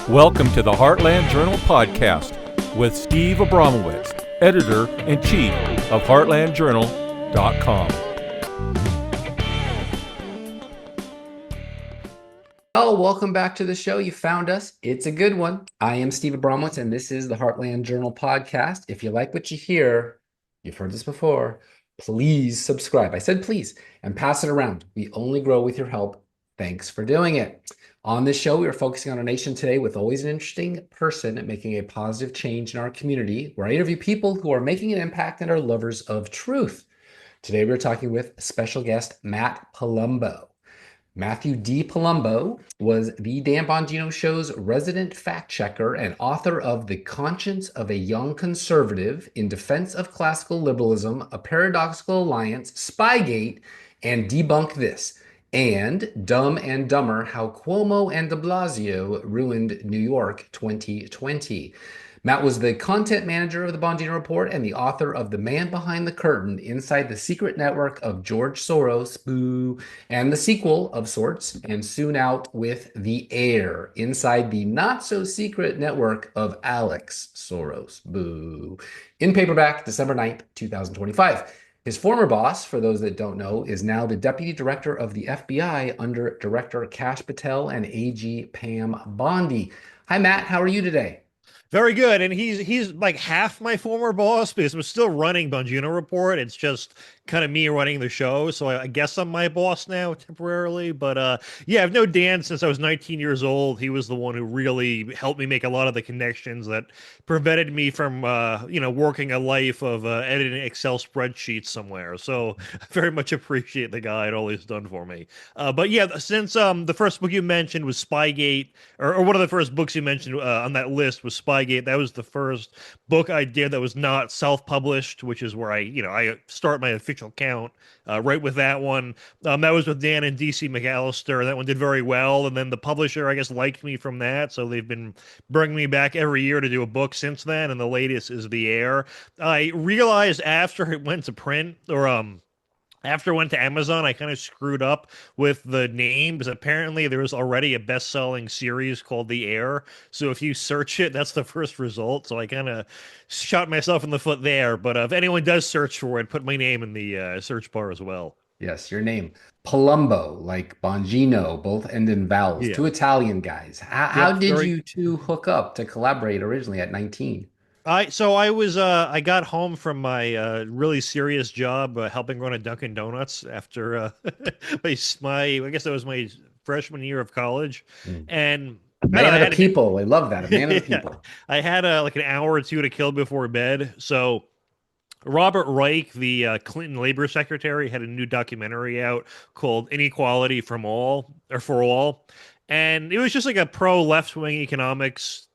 Welcome to the Heartland Journal podcast with Steve Abramowitz, editor-in-chief of heartlandjournal.com. Oh, welcome back to the show. You found us. It's a good one. I am Steve Abramowitz, and this is the Heartland Journal podcast. If you like what you hear, you've heard this before, please subscribe. I said please, and pass it around. We only grow with your help. Thanks for doing it. On this show, we are focusing on our nation today with always an interesting person making a positive change in our community, where I interview people who are making an impact and are lovers of truth. Today, we're talking with special guest Matt Palumbo. Matthew D. Palumbo was the Dan Bongino Show's resident fact checker and author of The Conscience of a Young Conservative in Defense of Classical Liberalism, A Paradoxical Alliance, Spygate, and Debunk This, and Dumb and Dumber, How Cuomo and Blasio Ruined New York 2020. Matt was the content manager of the Bongino Report and the author of The Man Behind the Curtain, Inside the Secret Network of George Soros, boo, and the sequel of sorts, and soon out with The Heir, Inside the Not-So-Secret Network of Alex Soros, boo, in paperback December 9th, 2025. His former boss, for those that don't know, is now the deputy director of the FBI under Director Kash Patel and AG Pam Bondi. Hi, Matt. How are you today? Very good. And he's like half my former boss because I'm still running Bongino Report. It's just kind of me running the show. So I guess I'm my boss now temporarily. But yeah, I've known Dan since I was 19 years old. He was the one who really helped me make a lot of the connections that prevented me from, working a life of editing Excel spreadsheets somewhere. So I very much appreciate the guy and all he's done for me. But yeah, since the first book you mentioned was Spygate, or one of the first books you mentioned on that list was Spygate. That was the first book I did that was not self-published, which is where I start my official count right with that one. That was with Dan and DC McAllister. That one did very well. And then the publisher, I guess, liked me from that. So they've been bringing me back every year to do a book since then. And the latest is The Heir. I realized after it went to print, after I went to Amazon, I kind of screwed up with the name because apparently there was already a best-selling series called The Heir. So if you search it, that's the first result. So I kind of shot myself in the foot there. But if anyone does search for it, put my name in the search bar as well. Yes, your name. Palumbo, like Bongino, both end in vowels. Yeah. Two Italian guys. How did you two hook up to collaborate originally at 19? I got home from my really serious job helping run a Dunkin' Donuts after I guess that was my freshman year of college, and Man of the people. I love that. A man of the people. I had like an hour or two to kill before bed, so Robert Reich, the Clinton labor secretary, had a new documentary out called Inequality from All or for All, and it was just like a pro left-wing economics,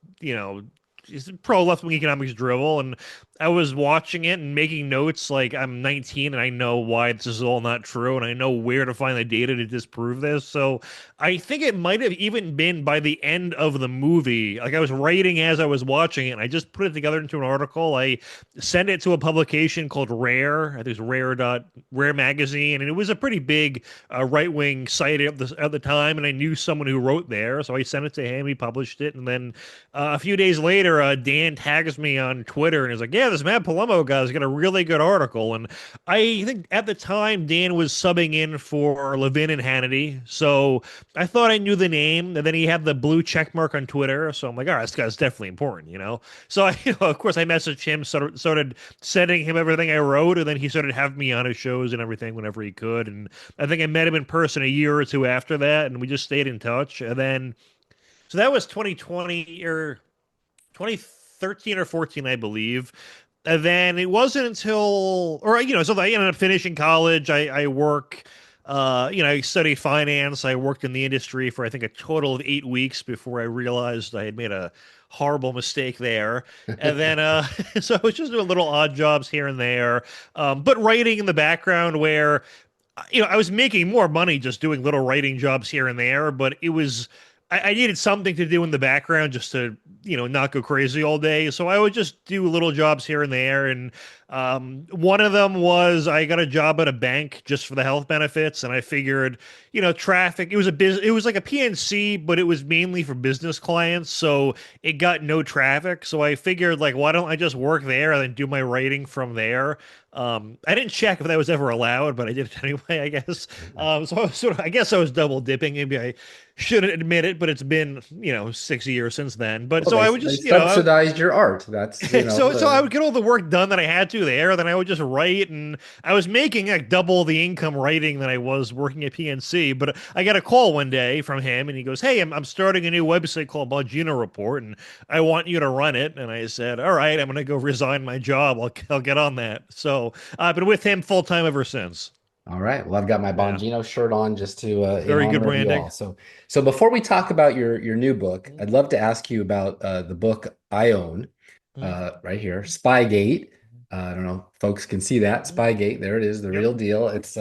pro left-wing economics drivel, and I was watching it and making notes like I'm 19 and I know why this is all not true and I know where to find the data to disprove this. So I think it might have even been by the end of the movie, like I was writing as I was watching it, and I just put it together into an article. I sent it to a publication called Rare. I think it's Rare Magazine, and it was a pretty big right-wing site at the time, and I knew someone who wrote there, so I sent it to him. He published it, and then a few days later, Dan tags me on Twitter and is like, yeah, this Matt Palumbo guy's got a really good article. And I think at the time, Dan was subbing in for Levin and Hannity. So I thought I knew the name. And then he had the blue check mark on Twitter. So I'm like, all right, this guy's definitely important, So of course, I messaged him, started sending him everything I wrote. And then he started having me on his shows and everything whenever he could. And I think I met him in person a year or two after that. And we just stayed in touch. And then, so that was 2020 or 2013 or 14, I believe. And then it wasn't until, so I ended up finishing college. I work, I studied finance. I worked in the industry for, I think, a total of 8 weeks before I realized I had made a horrible mistake there. And then, so I was just doing little odd jobs here and there, but writing in the background where, I was making more money just doing little writing jobs here and there, but it was, I needed something to do in the background just to, not go crazy all day. So I would just do little jobs here and there. And One of them was I got a job at a bank just for the health benefits, and I figured, traffic. It was like a PNC, but it was mainly for business clients, so it got no traffic. So I figured, like, why don't I just work there and then do my writing from there? I didn't check if that was ever allowed, but I did it anyway, I guess. So I was I guess I was double dipping. Maybe I shouldn't admit it, but it's been, 6 years since then. But Well, so I would they just, subsidized your art. That's, so I would get all the work done that I had to there, then I would just write, and I was making like double the income writing than I was working at PNC. But I got a call one day from him, and he goes, "Hey, I'm starting a new website called Bongino Report, and I want you to run it." And I said, "All right, I'm going to go resign my job. I'll get on that." So I've been with him full time ever since. All right. Well, I've got my Yeah, Bongino shirt on just to in very good honor of you branding. all. So before we talk about your new book, I'd love to ask you about the book I own, right here, Spygate. I don't know, if folks can see that Spygate. There it is, the Yep, real deal. It's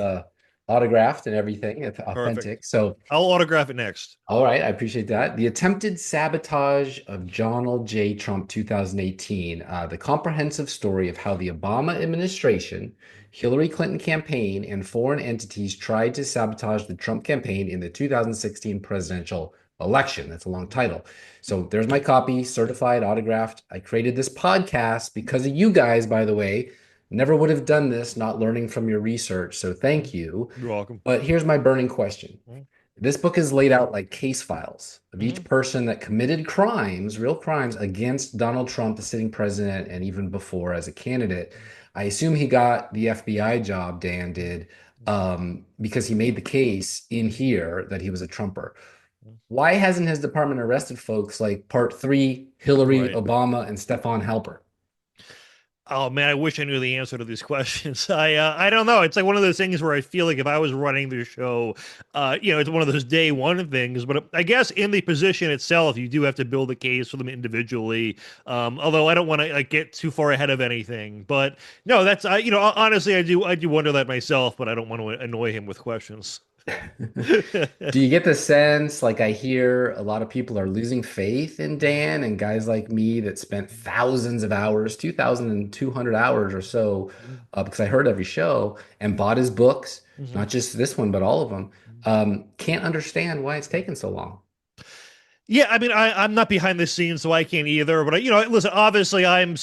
autographed and everything. It's perfect. authentic. So I'll autograph it next. all right, I appreciate that. The attempted sabotage of Donald J. Trump 2018, the comprehensive story of how the Obama administration, Hillary Clinton campaign, and foreign entities tried to sabotage the Trump campaign in the 2016 presidential election. That's a long title. So there's my copy, certified, autographed. I created this podcast because of you guys, by the way. Never would have done this not learning from your research. So thank you. You're welcome. But here's my burning question. This book is laid out like case files of each Mhm. person that committed crimes, real crimes against Donald Trump, the sitting president, and even before as a candidate. I assume he got the FBI job, Dan did, because he made the case in here that he was a Trumper. Why hasn't his department arrested folks like Part 3, Hillary, Right. Obama, and Stefan Halper? Oh man, I wish I knew the answer to these questions. I don't know. It's like one of those things where I feel like if I was running the show, it's one of those day one things. But I guess in the position itself, you do have to build a case for them individually. Although I don't want to like get too far ahead of anything. But no, that's honestly, I do wonder that myself, but I don't want to annoy him with questions. Do you get the sense, like I hear a lot of people are losing faith in Dan and guys like me that spent thousands of hours, 2,200 hours or so, because I heard every show and bought his books, Mhm. not just this one, but all of them, can't understand why it's taken so long. Yeah, I mean, I'm not behind the scenes, so I can't either. But listen, obviously, I'm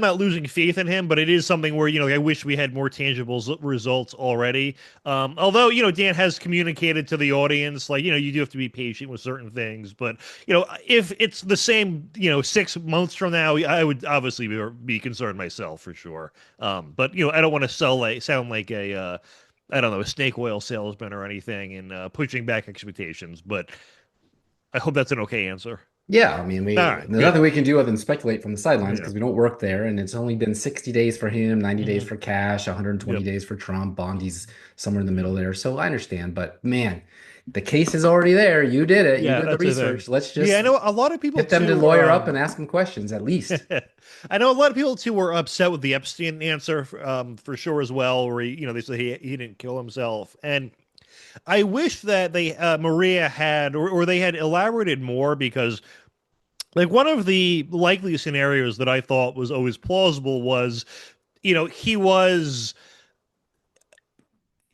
not losing faith in him, but it is something where I wish we had more tangible results already. Although Dan has communicated to the audience, like you do have to be patient with certain things. But if it's the same, 6 months from now, I would obviously be concerned myself for sure. But I don't want to sound like a I don't know, a snake oil salesman or anything, and pushing back expectations. But I hope that's an okay answer. Yeah, I mean, All right, there's good. nothing we can do other than speculate from the sidelines Yeah. because we don't work there, and it's only been 60 days for him, 90 days Hmm. for Cash, 120 Yep. days for Trump. Bondi's somewhere in the middle there, so I understand. But man, the case is already there. You did it. You Yeah, did the that's the thing. research. Let's Yeah, I just know a lot of people get them to too. lawyer up and ask them questions at least. I know a lot of people too were upset with the Epstein answer, for sure as well. Where they said he didn't kill himself, and I wish that they Maria had or they had elaborated more because like one of the likely scenarios that I thought was always plausible was he was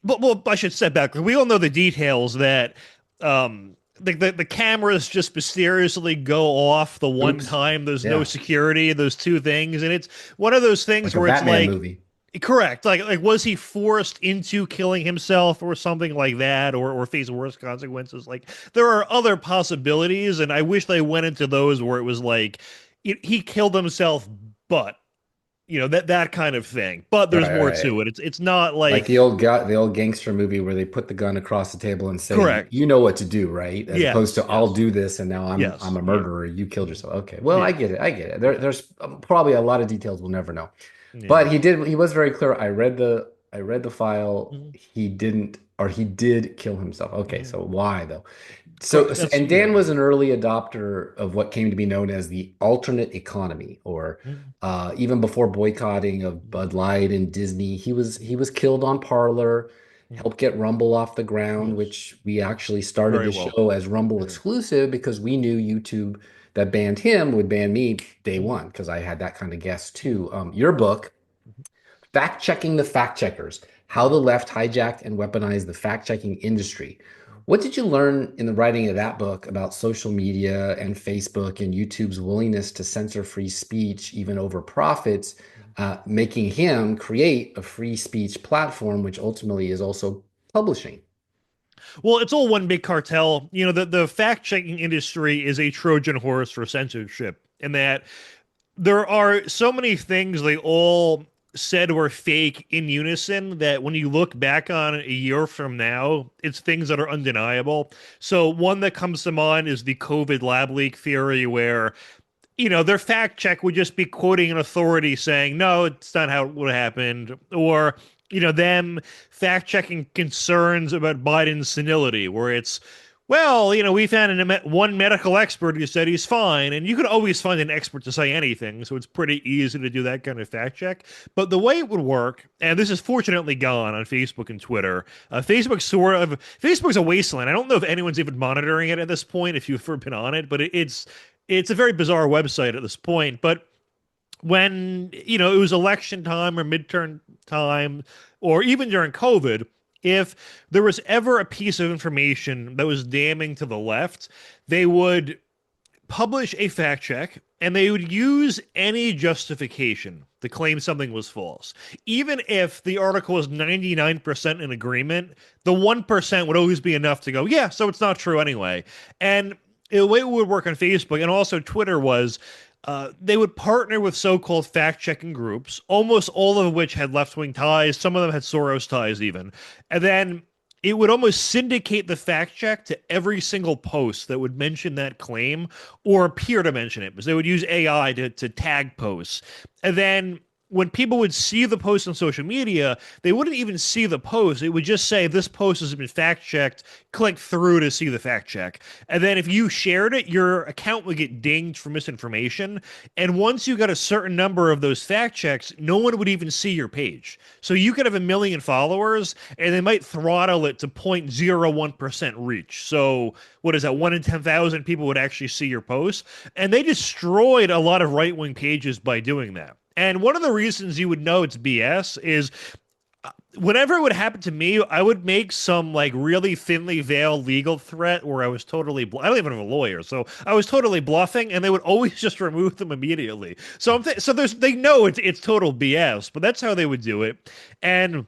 well, I should step back. We all know the details that the cameras just mysteriously go off the one Oops. time there's no Yeah, security, those two things, and it's one of those things like a where it's Batman like movie. correct, like was he forced into killing himself or something like that, or face worse consequences? Like there are other possibilities, and I wish they went into those where it was like he killed himself, but that kind of thing. But there's Right, more right. to it. It's not Like like the old gangster movie where they put the gun across the table and say, correct. "You know what to do," right? As opposed Yes, to "I'll yes, do this," and now I'm yes. a Yeah. murderer. You killed Mhm. yourself. Okay, well, I Yeah. get it. I get it. Yeah. There's probably a lot of details we'll never know. Yeah. But he was very clear. I read the file. Mhm. He didn't, or he did kill himself. Okay, Mhm. so why though? That's And yeah. Dan was an early adopter of what came to be known as the alternate economy, or Mhm. even before boycotting of Bud Light and Disney, he was killed on Parler, Mhm. helped get Rumble off the ground, Yes. which we actually started Very the well. show as Rumble Yeah. exclusive because we knew YouTube that banned him would ban me day Mhm. one because I had that kind of guest too. Your book Fact Checking the Fact Checkers: How the Left Hijacked and Weaponized the Fact Checking Industry. What did you learn in the writing of that book about social media and Facebook and YouTube's willingness to censor free speech, even over profits, making him create a free speech platform, which ultimately is also publishing? Well, it's all one big cartel. You know, the fact checking industry is a Trojan horse for censorship, in that there are so many things they all said were fake in unison that when you look back on it a year from now, it's things that are undeniable. So one that comes to mind is the COVID lab leak theory, where their fact check would just be quoting an authority saying, no, it's not how it would have happened. Or, them fact checking concerns about Biden's senility, where it's, well, we found one medical expert who said he's fine. And you could always find an expert to say anything. So it's pretty easy to do that kind of fact check. But the way it would work, and this is fortunately gone on Facebook and Twitter, Facebook's a wasteland. I don't know if anyone's even monitoring it at this point, if you've ever been on it, but it's a very bizarre website at this point. But when, it was election time or midterm time, or even during COVID, if there was ever a piece of information that was damning to the left, they would publish a fact check and they would use any justification to claim something was false. Even if the article was 99% in agreement, the 1% would always be enough to go, yeah, so it's not true anyway. And the way it would work on Facebook and also Twitter was they would partner with so-called fact-checking groups, almost all of which had left-wing ties. Some of them had Soros ties even. And then it would almost syndicate the fact check to every single post that would mention that claim or appear to mention it, because they would use AI to tag posts. And then when people would see the post on social media, they wouldn't even see the post. It would just say, this post has been fact checked, click through to see the fact check. And then if you shared it, your account would get dinged for misinformation. And once you got a certain number of those fact checks, no one would even see your page. So you could have 1 million followers and they might throttle it to 0.01% reach. So what is that? 1 in 10,000 people would actually see your post. And they destroyed a lot of right-wing pages by doing that. And one of the reasons you would know it's BS is whenever it would happen to me, I would make some like really thinly veiled legal threat where I was totally, I don't even have a lawyer, so I was totally bluffing, and they would always just remove them immediately. So they know it's total BS, but that's how they would do it, and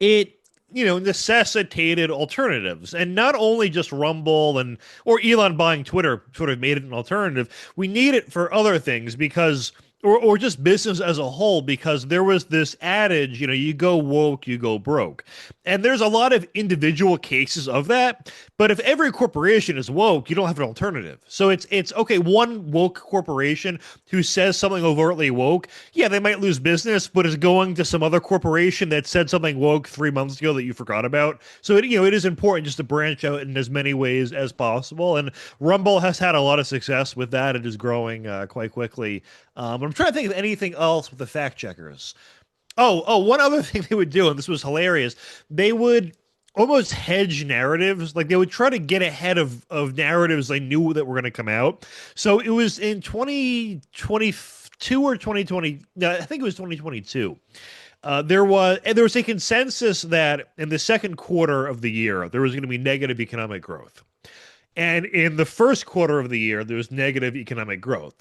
it necessitated alternatives. And not only just Rumble or Elon buying Twitter sort of made it an alternative. We need it for other things because. Or just business as a whole, because there was this adage, you go woke, you go broke. And there's a lot of individual cases of that. But if every corporation is woke, you don't have an alternative. So it's okay, one woke corporation who says something overtly woke, yeah, they might lose business, but is going to some other corporation that said something woke 3 months ago that you forgot about. So it is important just to branch out in as many ways as possible. And Rumble has had a lot of success with that. It is growing quite quickly. I'm trying to think of anything else with the fact checkers. One other thing they would do, and this was hilarious, they would almost hedge narratives. Like they would try to get ahead of narratives they knew that were going to come out. So it was in 2022 or 2020. No, I think it was 2022. There was a consensus that in the second quarter of the year, there was going to be negative economic growth. And in the first quarter of the year, there was negative economic growth.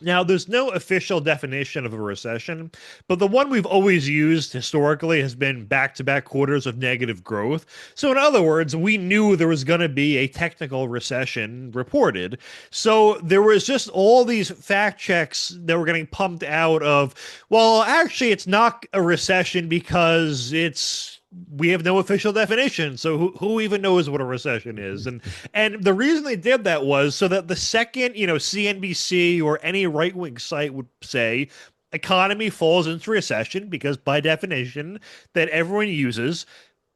Now, there's no official definition of a recession, but the one we've always used historically has been back-to-back quarters of negative growth. So in other words, we knew there was going to be a technical recession reported. So there was just all these fact checks that were getting pumped out of, well, actually, it's not a recession because we have no official definition, so who even knows what a recession is? And the reason they did that was so that the second, CNBC or any right-wing site would say economy falls into recession, because by definition that everyone uses,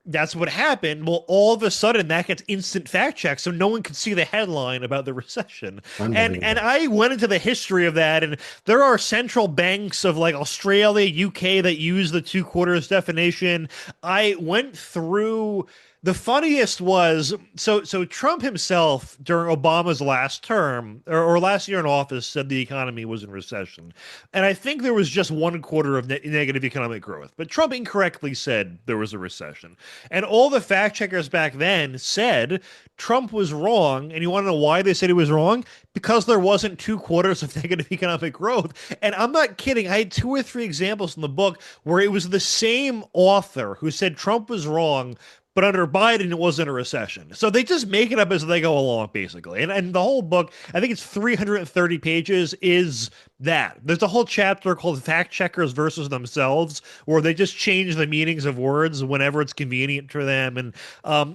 that's what happened. Well, all of a sudden that gets instant fact check, so no one could see the headline about the recession. And I went into the history of that, and there are central banks of like Australia, UK that use the 2 quarters definition. I went through The funniest was so Trump himself during Obama's last term or last year in office said the economy was in recession. And I think there was just 1/4 of negative economic growth. But Trump incorrectly said there was a recession. And all the fact checkers back then said Trump was wrong. And you want to know why they said he was wrong? Because there wasn't 2/4 of negative economic growth. And I'm not kidding. I had 2 or 3 examples in the book where it was the same author who said Trump was wrong, but under Biden, it wasn't a recession. So they just make it up as they go along, basically. And the whole book, I think it's 330 pages, is that. There's a whole chapter called Fact Checkers versus Themselves, where they just change the meanings of words whenever it's convenient for them. And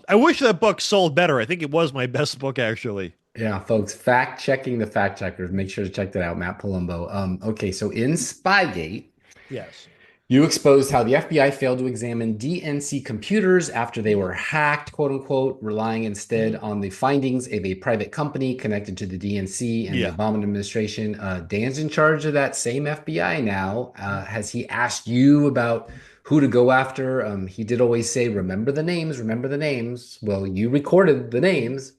I wish that book sold better. I think it was my best book, actually. Yeah, folks, fact checking the fact checkers. Make sure to check that out, Matt Palumbo. Okay, so in Spygate, Yes. you exposed how the FBI failed to examine DNC computers after they were hacked, quote unquote, relying instead on the findings of a private company connected to the DNC and the Obama administration. Dan's in charge of that same FBI now. Has he asked you about who to go after? He did always say, remember the names, remember the names. Well, you recorded the names.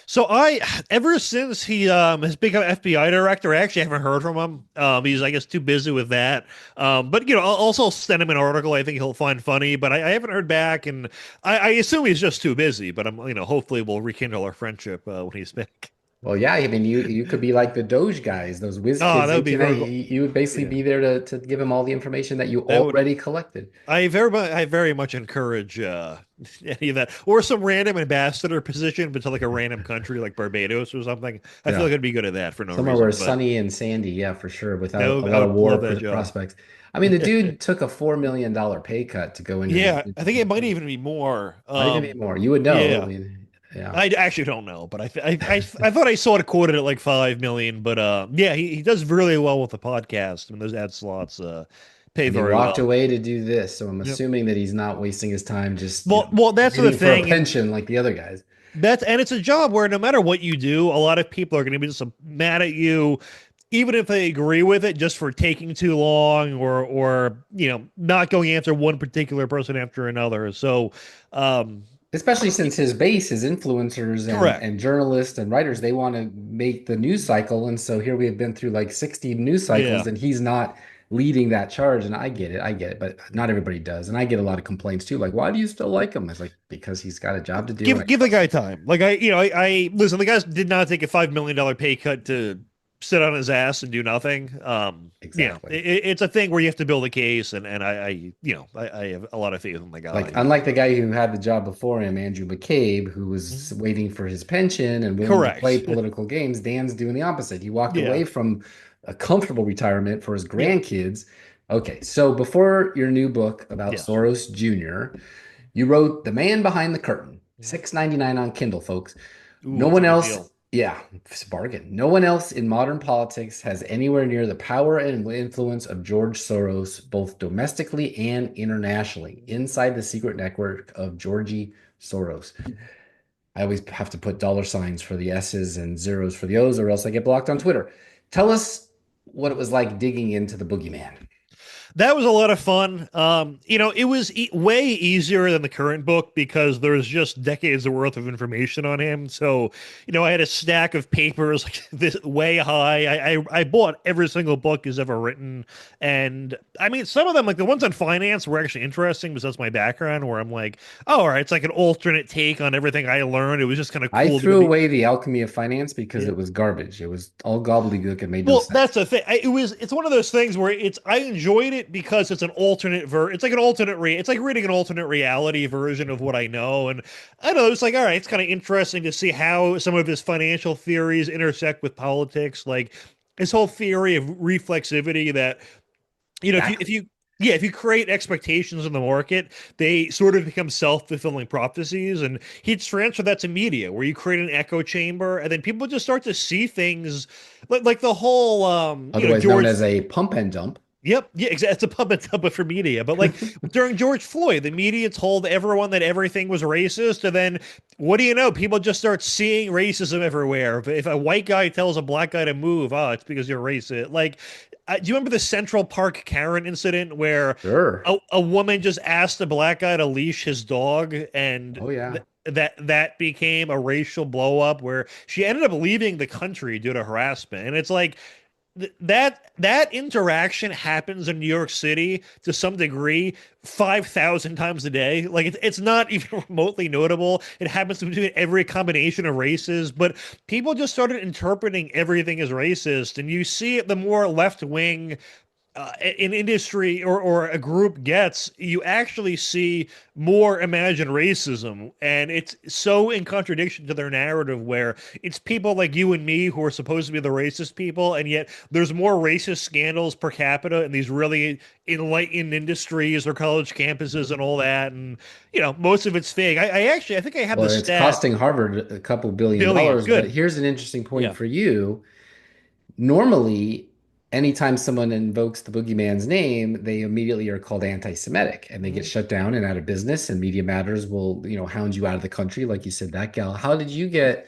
So ever since he has become FBI director, I actually haven't heard from him. He's, I guess, too busy with that. But I'll also send him an article I think he'll find funny. But I haven't heard back, and I assume he's just too busy. But hopefully we'll rekindle our friendship when he's back. Well, yeah, I mean, you could be like the Doge guys, those whiz kids. That would be very cool. You would basically be there to give him all the information that you already collected. I very much encourage any of that, or some random ambassador position, but to like a random country like Barbados or something. I feel like I'd be good at that for no reason. Somewhere where it's sunny and sandy, yeah, for sure, without a lot of war prospects. I mean, the dude took a $4 million pay cut to go in. Yeah, I think it might even be more. Might even be more. You would know. Yeah. I mean, yeah. I actually don't know, but I thought I saw it quoted at like 5 million. But yeah, he does really well with the podcast. I mean, those ad slots pay very well. He walked away to do this, so I'm assuming that he's not wasting his time just well that's the thing. For a pension like the other guys. And it's a job where no matter what you do, a lot of people are going to be just mad at you, even if they agree with it, just for taking too long or not going after one particular person after another. So. Especially since his base is influencers and journalists and writers, they want to make the news cycle. And so here we have been through like 60 news cycles and he's not leading that charge. And I get it, but not everybody does. And I get a lot of complaints too. Like, why do you still like him? It's like, because he's got a job to do. Give the guy time. Like I listen, the guy did not take a $5 million pay cut to sit on his ass and do nothing. Exactly. It's a thing where you have to build a case, and I have a lot of faith in the guy. Like, unlike the guy who had the job before him, Andrew McCabe, who was waiting for his pension and willing to play political games, Dan's doing the opposite. He walked away from a comfortable retirement for his grandkids. Okay, so before your new book about Soros Jr., you wrote The Man Behind the Curtain, $6.99 on Kindle, folks. Ooh, no one else. Yeah, it's a bargain. No one else in modern politics has anywhere near the power and influence of George Soros, both domestically and internationally, inside the secret network of Georgie Soros. I always have to put dollar signs for the S's and zeros for the O's, or else I get blocked on Twitter. Tell us what it was like digging into the boogeyman. That was a lot of fun. It was way easier than the current book because there's just decades of worth of information on him. So, I had a stack of papers like this way high. I bought every single book he's ever written. And I mean, some of them, like the ones on finance, were actually interesting because that's my background, where I'm like, oh, all right, it's like an alternate take on everything I learned. It was just kind of cool. I threw away The Alchemy of Finance because it was garbage. It was all gobbledygook and made no sense. Well, that's the thing. It's one of those things where I enjoyed it because it's an alternate it's like it's like reading an alternate reality version of what I know. And I don't know, it's like, all right, it's kind of interesting to see how some of his financial theories intersect with politics. Like his whole theory of reflexivity that, if you create expectations in the market, they sort of become self-fulfilling prophecies. And he'd transfer that to media, where you create an echo chamber, and then people just start to see things like the whole otherwise known as a pump and dump. Yep. Yeah, exactly. It's a pump and dump for media. But like during George Floyd, the media told everyone that everything was racist. And then what do you know? People just start seeing racism everywhere. If a white guy tells a black guy to move, it's because you're racist. Like, do you remember the Central Park Karen incident where Sure. a woman just asked a black guy to leash his dog, and Oh yeah. that became a racial blow up where she ended up leaving the country due to harassment. And it's like that interaction happens in New York City to some degree 5,000 times a day. Like it's not even remotely notable. It happens between every combination of races, but people just started interpreting everything as racist. And you see it the more left wing an industry or a group gets, you actually see more imagined racism. And it's so in contradiction to their narrative where it's people like you and me who are supposed to be the racist people. And yet there's more racist scandals per capita in these really enlightened industries or college campuses and all that. And, most of it's fake. I think I have Well, the it's stat. costing Harvard a couple billion Billion. dollars, but Good. here's an interesting point Yeah. for you. Normally, anytime someone invokes the boogeyman's name, they immediately are called anti-Semitic and they get Mhm. shut down and out of business, and Media Matters will, hound you out of the country, like you said, that gal. How did you get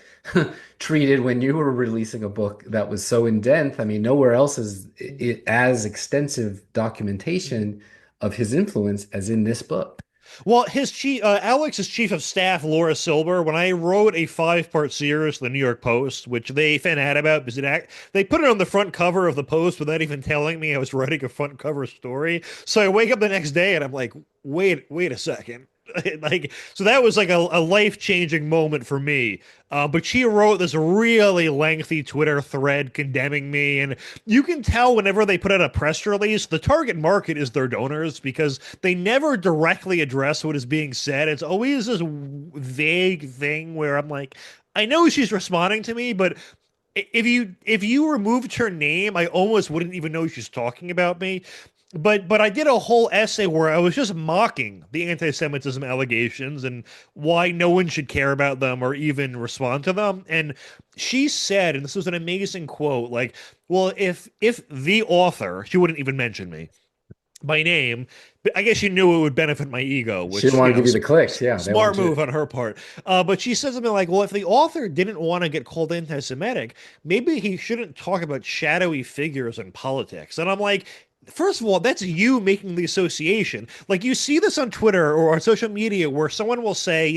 treated when you were releasing a book that was so in depth? I mean, nowhere else is it as extensive documentation of his influence as in this book. Well, his chief, Alex's chief of staff, Laura Silber, when I wrote a 5-part series for the New York Post, which they fan out about because they put it on the front cover of the Post without even telling me I was writing a front cover story. So I wake up the next day and I'm like, wait a second. Like, so that was like a life-changing moment for me. But she wrote this really lengthy Twitter thread condemning me, and you can tell whenever they put out a press release, the target market is their donors because they never directly address what is being said. It's always this vague thing where I'm like, I know she's responding to me, but if you removed her name, I almost wouldn't even know she's talking about me. But I did a whole essay where I was just mocking the anti-Semitism allegations and why no one should care about them or even respond to them. And she said, and this was an amazing quote, like, well, if the author, she wouldn't even mention me by name, but I guess she knew it would benefit my ego, She didn't which, want to give you the clicks. Yeah, they smart want you. move on her part. But she said something like, well, if the author didn't want to get called anti-Semitic, maybe he shouldn't talk about shadowy figures in politics. And I'm like, first of all, that's you making the association. Like you see this on Twitter or on social media where someone will say,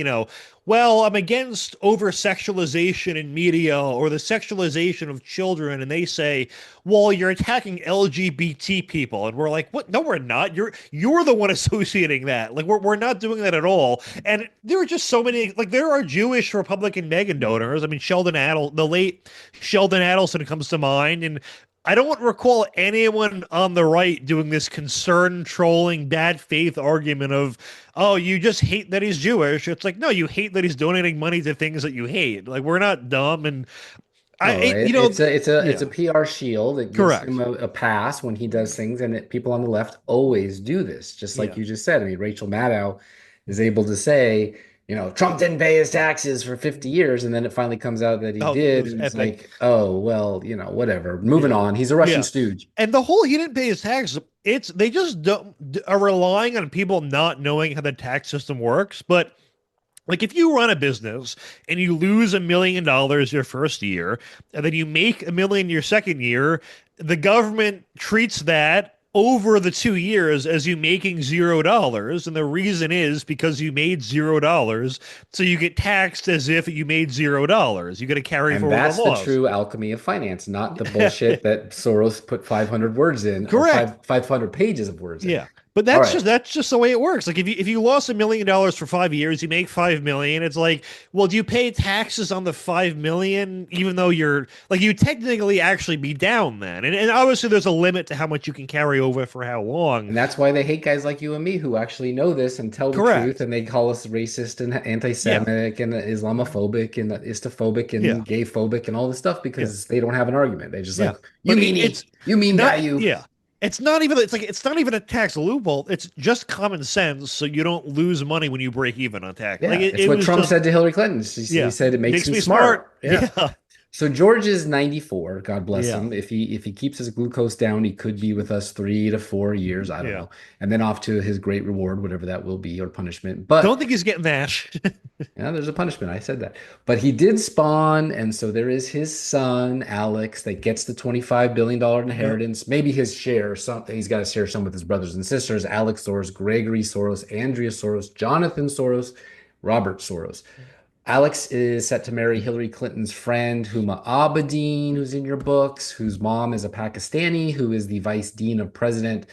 well, I'm against over sexualization in media or the sexualization of children. And they say, well, you're attacking LGBT people. And we're like, what? No, we're not. You're the one associating that. Like we're not doing that at all. And there are just so many, like there are Jewish Republican Megan donors. I mean, the late Sheldon Adelson comes to mind. And I don't recall anyone on the right doing this concern trolling bad faith argument of, oh, you just hate that he's Jewish. It's like, no, you hate that he's donating money to things that you hate. Like we're not dumb. And No, it's a yeah, PR shield. It gives him correct. a pass when he does things, and people on the left always do this, just like Yeah. you just said. I mean, Rachel Maddow is able to say, Trump didn't pay his taxes for 50 years, and then it finally comes out that he Oh, it did, was and it's epic. like, oh, well, whatever. Moving Yeah. on. He's a Russian Yeah. stooge. And the whole he didn't pay his taxes, they just don't are relying on people not knowing how the tax system works. But like if you run a business and you lose $1 million your first year, and then you make $1 million your second year, the government treats that over the 2 years as you making $0. And the reason is because you made $0. So you get taxed as if you made $0. You got to carry And forward the that's the laws. true alchemy of finance, not the bullshit that Soros put 500 words in or Correct. 500 pages of words in. Yeah. But All that's right. just the way it works. Like if you lost $1 million for 5 years, you make 5 million. It's like, well, do you pay taxes on the 5 million, even though you're like you technically actually be down then? And obviously there's a limit to how much you can carry over for how long. And that's why they hate guys like you and me who actually know this and tell the truth. Correct. And they call us racist and Yeah. anti-Semitic and Islamophobic and Istophobic Yeah. and gayphobic and all this stuff Yeah. because they don't have an argument. They just Yeah. like, you But meanie, it's you mean guy, not you. yeah. It's not even a tax loophole. It's just common sense so you don't lose money when you break even on tax. Like Yeah, it's it what was Trump just said to Hillary Clinton. He yeah. said it makes me Smart. smart. Yeah. Yeah. So George is 94. God bless Yeah. him. If he keeps his glucose down, he could be with us 3 to 4 years. I don't Yeah. know. And then off to his great reward, whatever that will be, or punishment. But Don't think he's getting that. yeah, there's a punishment. I said that. But he did spawn, and so there is his son, Alex, that gets the $25 billion Yep. inheritance, maybe his share. Something he's got to share some with his brothers and sisters, Alex Soros, Gregory Soros, Andrea Soros, Jonathan Soros, Robert Soros. Alex is set to marry Hillary Clinton's friend, Huma Abedin, who's in your books, whose mom is a Pakistani, who is the vice dean of president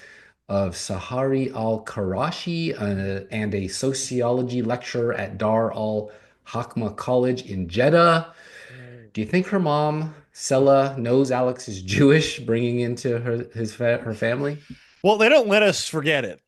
of Sahari al-Karachi, and a sociology lecturer at Dar al-Hakma College in Jeddah. Do you think her mom, Sela, knows Alex is Jewish, bringing into her family? Well, they don't let us forget it.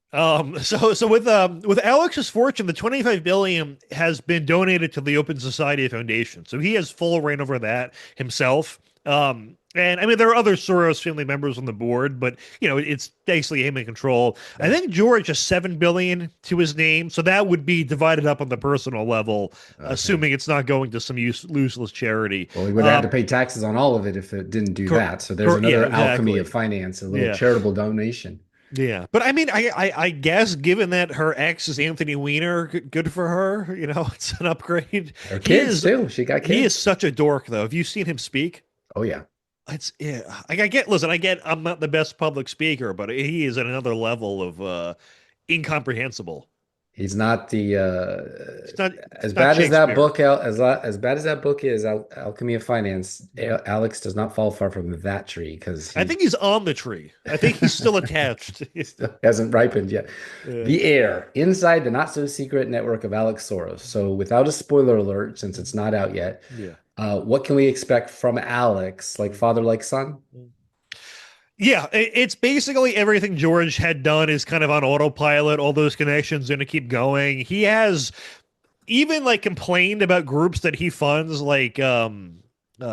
So with Alex's fortune, the 25 billion has been donated to the Open Society Foundation. So he has full reign over that himself. And I mean, there are other Soros family members on the board, but it's basically him in control. I think George has 7 billion to his name, so that would be divided up on the personal level, Okay. assuming it's not going to some useless charity. Well, he would have to pay taxes on all of it if it didn't do Cor- that. So there's yeah, another alchemy of exactly. finance, a little Yeah. charitable donation. Yeah, but I mean, I guess given that her ex is Anthony Weiner, good for her. It's an upgrade. Her He kids is too. She got he is kids. such a dork, though. Have you seen him speak? Oh yeah. It's yeah. I get. Listen, I'm not the best public speaker, but he is at another level of incomprehensible. He's not the It's not as it's not bad as that Shakespeare. book as bad as that book is, Alchemy of Finance. Alex does not fall far from that tree because I think he's on the tree. I think he's still attached. still hasn't ripened yet. Yeah. The Heir, inside the not so secret network of Alex Soros. So without a spoiler alert, since it's not out yet, Yeah. what can we expect from Alex? Like father, like son? Yeah, it's basically everything George had done is kind of on autopilot. All those connections going to keep going. He has even like complained about groups that he funds, like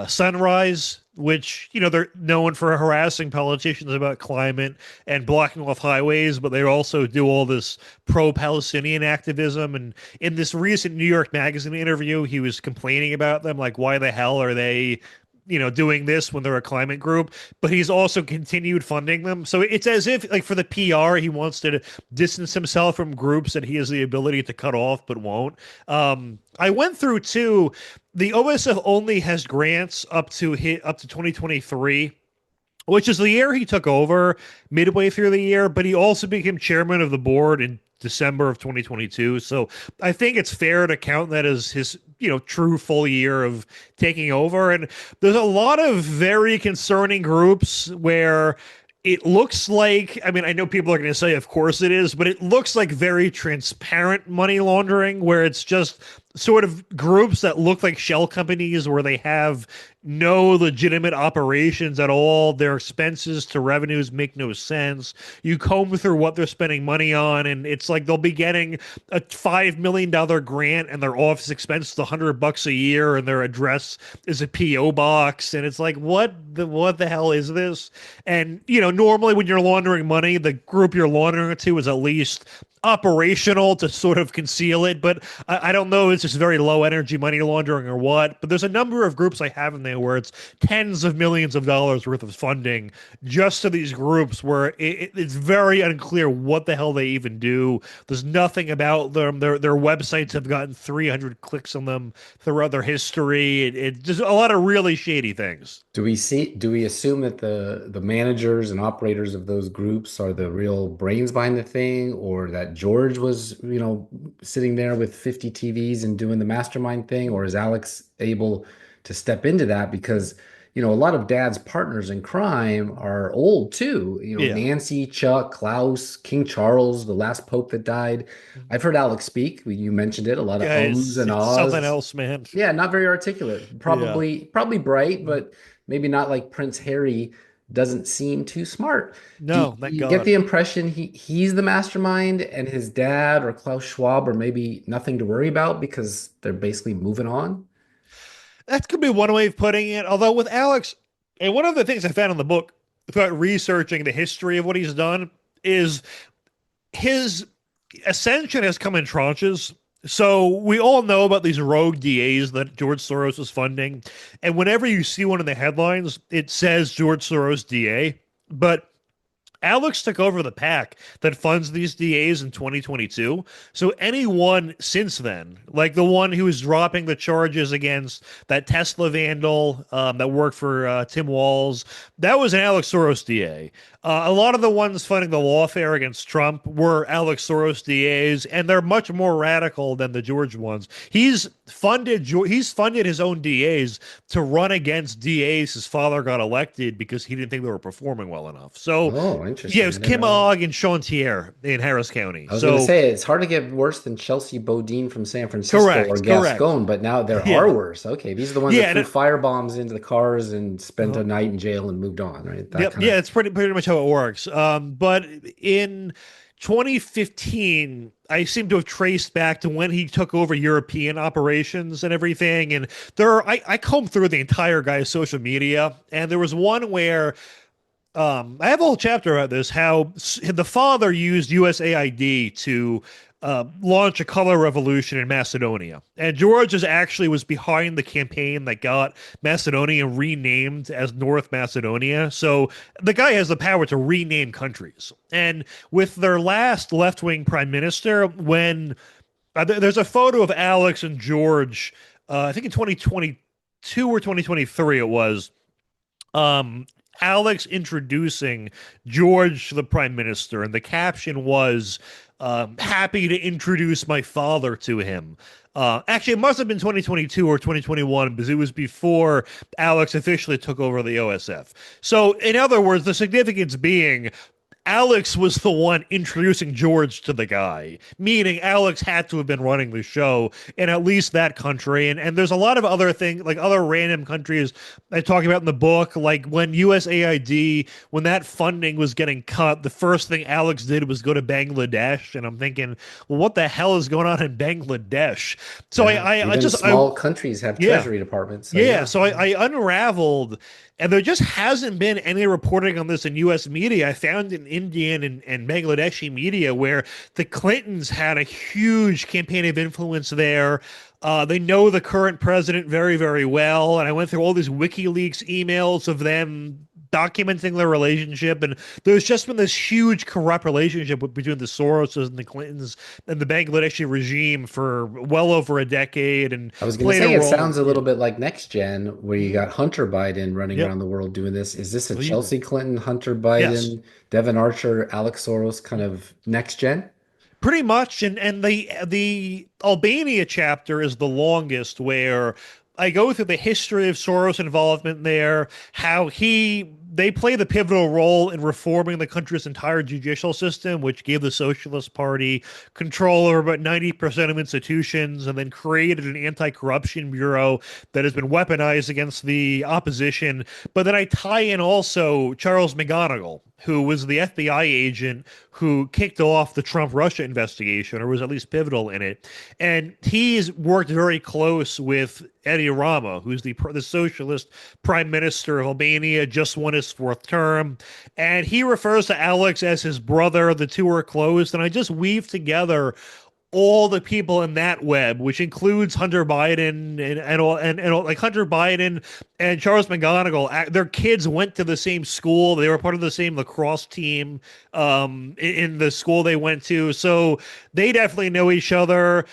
Sunrise, which they're known for harassing politicians about climate and blocking off highways, but they also do all this pro-Palestinian activism. And in this recent New York Magazine interview, he was complaining about them, like why the hell are they doing this when they're a climate group, but he's also continued funding them. So it's as if, like, for the PR, he wants to distance himself from groups that he has the ability to cut off, but won't. I went through too. The OSF only has grants up to 2023, which is the year he took over midway through the year, but he also became chairman of the board in December of 2022. So I think it's fair to count that as his, true full year of taking over. And there's a lot of very concerning groups where it looks like, I mean, I know people are going to say, of course it is, but it looks like very transparent money laundering where it's just sort of groups that look like shell companies where they have no legitimate operations at all. Their expenses to revenues make no sense. You comb through what they're spending money on, and it's like they'll be getting a $5 million grant, and their office expense is $100 a year, and their address is a PO box, and it's like, what the hell is this? And normally when you're laundering money, the group you're laundering it to is at least operational to sort of conceal it, but I don't know, it's just very low energy money laundering or what. But there's a number of groups I have in there where it's tens of millions of dollars worth of funding just to these groups where it's very unclear what the hell they even do. There's nothing about them. Their websites have gotten 300 clicks on them throughout their history. It just a lot of really shady things. Do we assume that the managers and operators of those groups are the real brains behind the thing, or that George was, sitting there with 50 TVs and doing the mastermind thing, or is Alex able to step into that because, a lot of dad's partners in crime are old too. Yeah. Nancy, Chuck, Klaus, King Charles, the last pope that died. I've heard Alex speak. You mentioned it, a lot of Yeah, ums and it's something ahs. else, man. Yeah, not very articulate. Yeah. Probably bright, but maybe not like Prince Harry. Doesn't seem too smart. Do No, thank you get the God. impression he's the mastermind and his dad or Klaus Schwab are maybe nothing to worry about because they're basically moving on? That could be one way of putting it. Although with Alex, and one of the things I found in the book about researching the history of what he's done is his ascension has come in tranches. So we all know about these rogue DAs that George Soros is funding, and whenever you see one in the headlines, it says George Soros DA, but Alex took over the pack that funds these DAs in 2022. So anyone since then, like the one who was dropping the charges against that Tesla vandal that worked for Tim Walz, that was an Alex Soros DA. A lot of the ones funding the lawfare against Trump were Alex Soros DAs, and they're much more radical than the George ones. He's funded his own DAs to run against DAs his father got elected because he didn't think they were performing well enough. So Oh, yeah, interesting. it was Kim Og and Sean Tier in Harris County. I was going to So say it's hard to get worse than Chelsea Bodine from San Francisco or correct. Gascon, but now there are Yeah, worse. Okay, these are the ones that yeah, threw firebombs into the cars and spent a night in jail and moved on, right? That yep, kind of. yeah. It's pretty much how it works. But in 2015, I seem to have traced back to when he took over European operations and everything. And I combed through the entire guy's social media, and there was one where I have a whole chapter about this, how the father used USAID to launch a color revolution in Macedonia. And George actually was behind the campaign that got Macedonia renamed as North Macedonia. So the guy has the power to rename countries. And with their last left-wing prime minister, when there's a photo of Alex and George, I think in 2022 or 2023 it was, um, Alex introducing George to the prime minister, and the caption was, happy to introduce my father to him. Actually, it must have been 2022 or 2021 because it was before Alex officially took over the OSF. So, in other words, the significance being Alex was the one introducing George to the guy, meaning Alex had to have been running the show in at least that country. And there's a lot of other things, like other random countries I talk about in the book, like when USAID, when that funding was getting cut, the first thing Alex did was go to Bangladesh. And I'm thinking, well, what the hell is going on in Bangladesh? So Yeah, even small countries have yeah. treasury departments. So Yeah, yeah. so I unraveled, and there just hasn't been any reporting on this in U.S. media. I found in Indian and Bangladeshi media where the Clintons had a huge campaign of influence there. They know the current president very, very well, and I went through all these WikiLeaks emails of them documenting their relationship, and there's just been this huge corrupt relationship between the Soroses and the Clintons and the Bangladeshi regime for well over a decade, and I was going to played a say it role. sounds a little bit like Next Gen, where you got Hunter Biden running Yep. around the world doing this. Is this a Well, you- Chelsea Clinton, Hunter Yes, Biden, Devin Archer, Alex Soros kind of Next Gen? pretty much. And the Albania chapter is the longest, where I go through the history of Soros' involvement there, how they play the pivotal role in reforming the country's entire judicial system, which gave the Socialist Party control over about 90% of institutions, and then created an anti-corruption bureau that has been weaponized against the opposition. But then I tie in also Charles McGonigal, who was the FBI agent who kicked off the Trump Russia investigation, or was at least pivotal in it. And he's worked very close with Edi Rama, who's the socialist prime minister of Albania, just won his fourth term. And he refers to Alex as his brother. The two are close. And I just weave together all the people in that web, which includes Hunter Biden and like Hunter Biden and Charles McGonigal. Their kids went to the same school. They were part of the same lacrosse team in the school they went to. So they definitely know each other.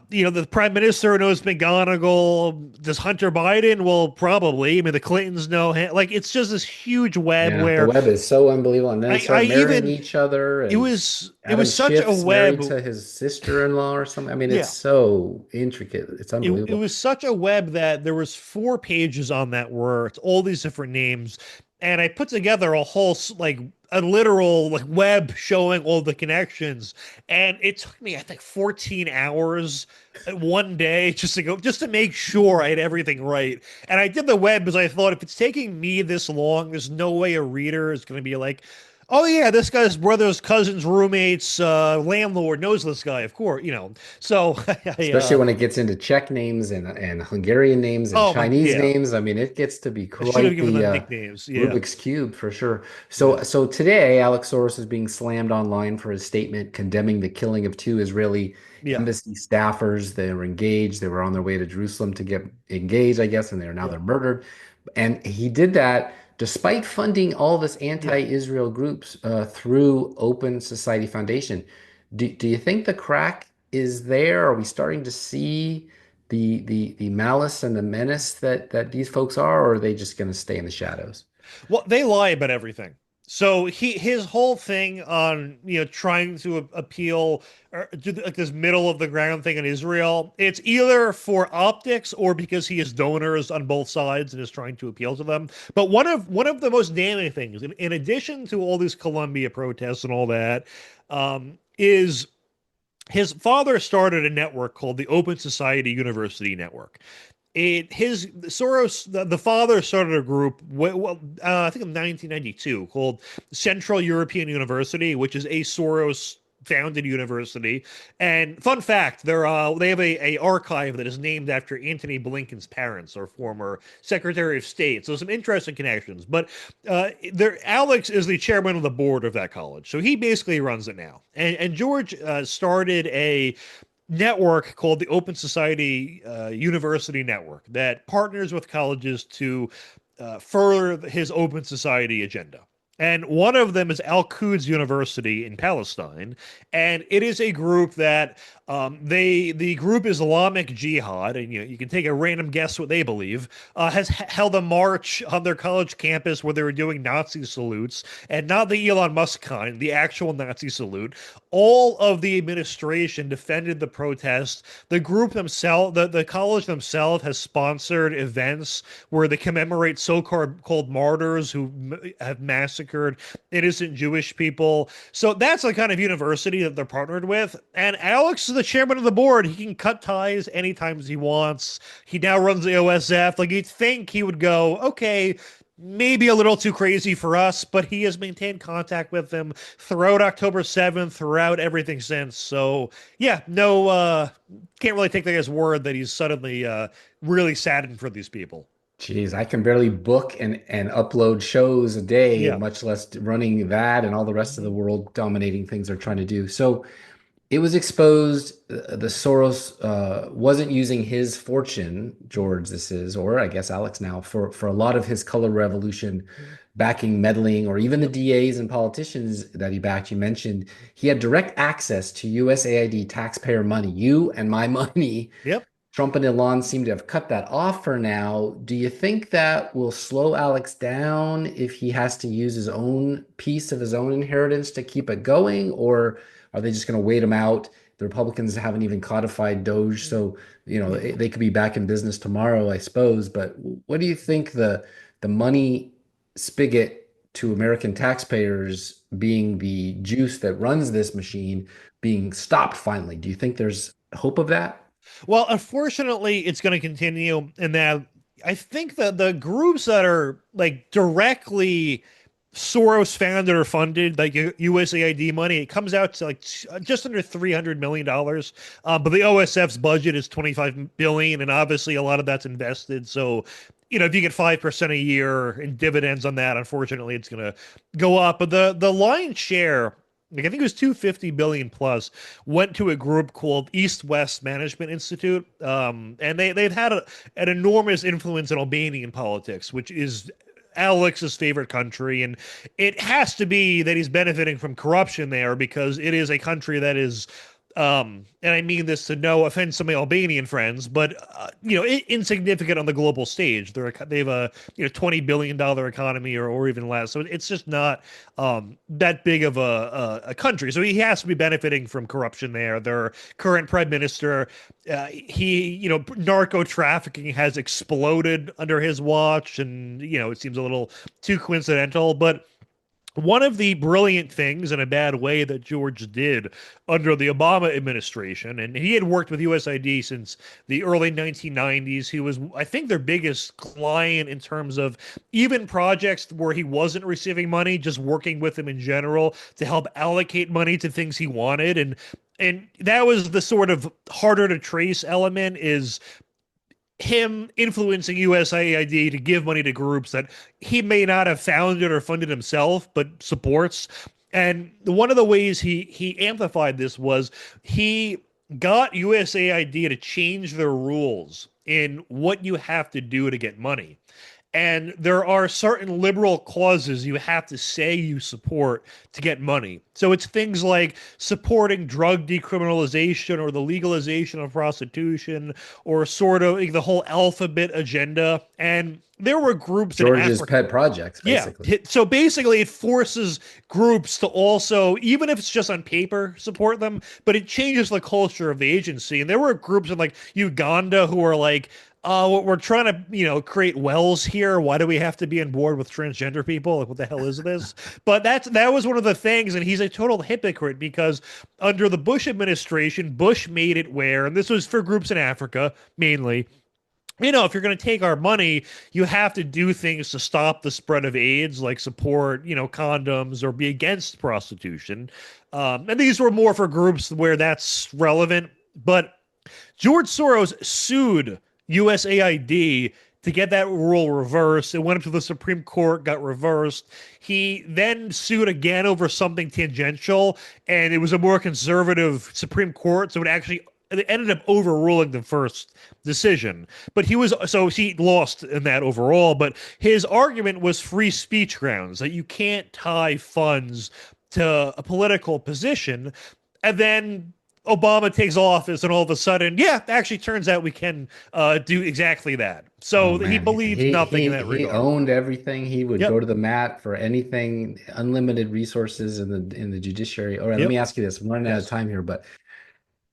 The prime minister knows McGonigal. Does Hunter Biden? Well, probably. I mean, the Clintons know him. Like, it's just this huge web Yeah, the where web is so unbelievable. And then they I start marrying even each other, it and was Adam such a Schiff's web. married to his sister-in-law or something. I mean, it's Yeah, so intricate. It's it unbelievable. was such a web that there was 4 pages on that where it's all these different names, and I put together a whole like a literal like web showing all the connections, and it took me I think 14 hours one day just to make sure I had everything right. And I did the web because I thought if it's taking me this long, there's no way a reader is going to be like, Oh yeah, this guy's brother's cousin's roommate's landlord knows this guy, of course, So I, Especially when it gets into Czech names and Hungarian names and oh my, Chinese yeah, names. I mean, it gets to be I should have quite given the them nicknames. Yeah, Rubik's Cube for sure. yeah, So today, Alex Soros is being slammed online for his statement condemning the killing of two Israeli yeah, embassy staffers. They were engaged. They were on their way to Jerusalem to get engaged, I guess, and they're yeah, murdered. And he did that despite funding all this yeah. anti-Israel groups through Open Society Foundation. Do you think the crack is there? Are we starting to see the malice and the menace that these folks are, or are they just going to stay in the shadows? Well, they lie about everything. So his whole thing on trying to appeal or to like this middle of the ground thing in Israel, it's either for optics or because he has donors on both sides and is trying to appeal to them. But one of the most damning things, in addition to all these Columbia protests and all that, is his father started a network called the Open Society University Network. His Soros, the father started a group, I think in 1992, called Central European University, which is a Soros founded university. And fun fact, they have a archive that is named after Antony Blinken's parents, or former Secretary of State. So some interesting connections. But Alex is the chairman of the board of that college, so he basically runs it now. And George started a network called the Open Society University Network that partners with colleges to further his open society agenda. And one of them is Al Quds University in Palestine, and it is a group that the group Islamic Jihad, and you can take a random guess what they believe, has held a march on their college campus where they were doing Nazi salutes, and not the Elon Musk kind, the actual Nazi salute. All of the administration defended the protest. The group themselves, the college themselves, has sponsored events where they commemorate so-called martyrs who have massacred innocent Jewish people. So that's the kind of university that they're partnered with. And Alex is the chairman of the board. He can cut ties anytime he wants. He now runs the OSF. Like, you'd think he would go, okay, maybe a little too crazy for us, but he has maintained contact with them throughout October 7th, throughout everything since. So yeah, no, can't really take that as word that he's suddenly really saddened for these people. Geez, I can barely book and upload shows a day, Yeah. much less running that and all the rest of the world dominating things they're trying to do. So it was exposed the Soros wasn't using his fortune, George, this is, or I guess Alex now, for a lot of his color revolution backing, meddling, or even the Yep. DAs and politicians that he backed. You mentioned he had direct access to USAID taxpayer money, you and my money. Yep. Trump and Elon seem to have cut that off for now. Do you think that will slow Alex down if he has to use his own piece of his own inheritance to keep it going? Or are they just going to wait him out? The Republicans haven't even codified Doge, so Yeah. they could be back in business tomorrow, I suppose. But what do you think the money spigot to American taxpayers being the juice that runs this machine being stopped finally? Do you think there's hope of that? Well, unfortunately, it's going to continue, and that I think that the groups that are like directly Soros founded or funded, like USAID money, it comes out to like just under $300 million. But the OSF's budget is 25 billion, and obviously a lot of that's invested. So, if you get 5% a year in dividends on that, unfortunately, it's going to go up. But the lion's share, like I think it was 250 billion plus, went to a group called East West Management Institute, and they've had an enormous influence in Albanian politics, which is Alex's favorite country, and it has to be that he's benefiting from corruption there because it is a country that is, and I mean this to no offense to my Albanian friends, but insignificant on the global stage. They have a $20 billion economy or even less, so it's just not that big of a country. So he has to be benefiting from corruption there. Their current prime minister, narco trafficking has exploded under his watch, and it seems a little too coincidental, but one of the brilliant things in a bad way that George did under the Obama administration, and he had worked with USAID since the early 1990s. He was, I think, their biggest client in terms of even projects where he wasn't receiving money, just working with them in general to help allocate money to things he wanted. And that was the sort of harder to trace element is him influencing USAID to give money to groups that he may not have founded or funded himself, but supports. And one of the ways he amplified this was he got USAID to change their rules in what you have to do to get money. And there are certain liberal causes you have to say you support to get money. So it's things like supporting drug decriminalization or the legalization of prostitution or sort of like the whole alphabet agenda. And there were groups in George's Africa. pet projects, Yeah. basically. So basically, it forces groups to also, even if it's just on paper, support them, but it changes the culture of the agency. And there were groups in like Uganda who are like, we're trying to, create wells here. Why do we have to be on board with transgender people? Like, what the hell is this? But that was one of the things, and he's a total hypocrite because under the Bush administration, Bush made it where, and this was for groups in Africa mainly, if you're going to take our money, you have to do things to stop the spread of AIDS, like support, condoms or be against prostitution. And these were more for groups where that's relevant. But George Soros sued USAID to get that rule reversed. It went up to the Supreme Court, got reversed. He then sued again over something tangential, and it was a more conservative Supreme Court, so it ended up overruling the first decision. But he lost in that overall. But his argument was free speech grounds, that you can't tie funds to a political position. And then Obama takes office, and all of a sudden, yeah, actually turns out we can do exactly that. So he believed nothing in that He regard. owned everything. He would Yep. go to the mat for anything, unlimited resources in the judiciary. All right, let Yep. me ask you this. I'm running out of Yes. time here, but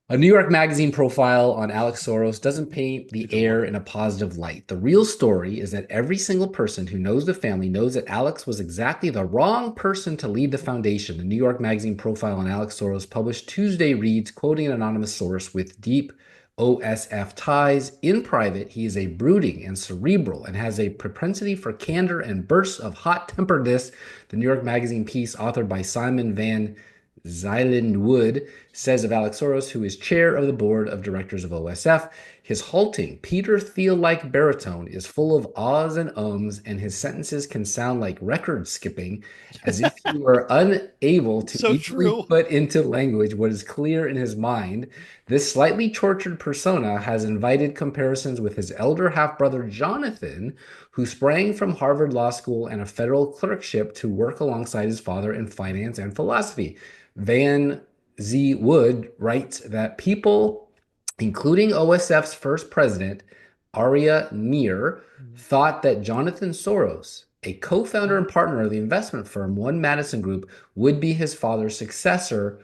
a New York Magazine profile on Alex Soros doesn't paint the air in a positive light. The real story is that every single person who knows the family knows that Alex was exactly the wrong person to lead the foundation. The New York Magazine profile on Alex Soros published Tuesday reads, quoting an anonymous source with deep OSF ties. In private, he is a brooding and cerebral and has a propensity for candor and bursts of hot-temperedness. The New York Magazine piece, authored by Simon Van Zylenwood, says of Alex Soros, who is chair of the board of directors of OSF, his halting, Peter Thiel-like baritone is full of ahs and ums, and his sentences can sound like record skipping, as if he were unable to So easily true. put into language what is clear in his mind. This slightly tortured persona has invited comparisons with his elder half-brother Jonathan, who sprang from Harvard Law School and a federal clerkship to work alongside his father in finance and philosophy. Van Z. Wood writes that people, including OSF's first president, Aria Neer, thought that Jonathan Soros, a co-founder and partner of the investment firm One Madison Group, would be his father's successor.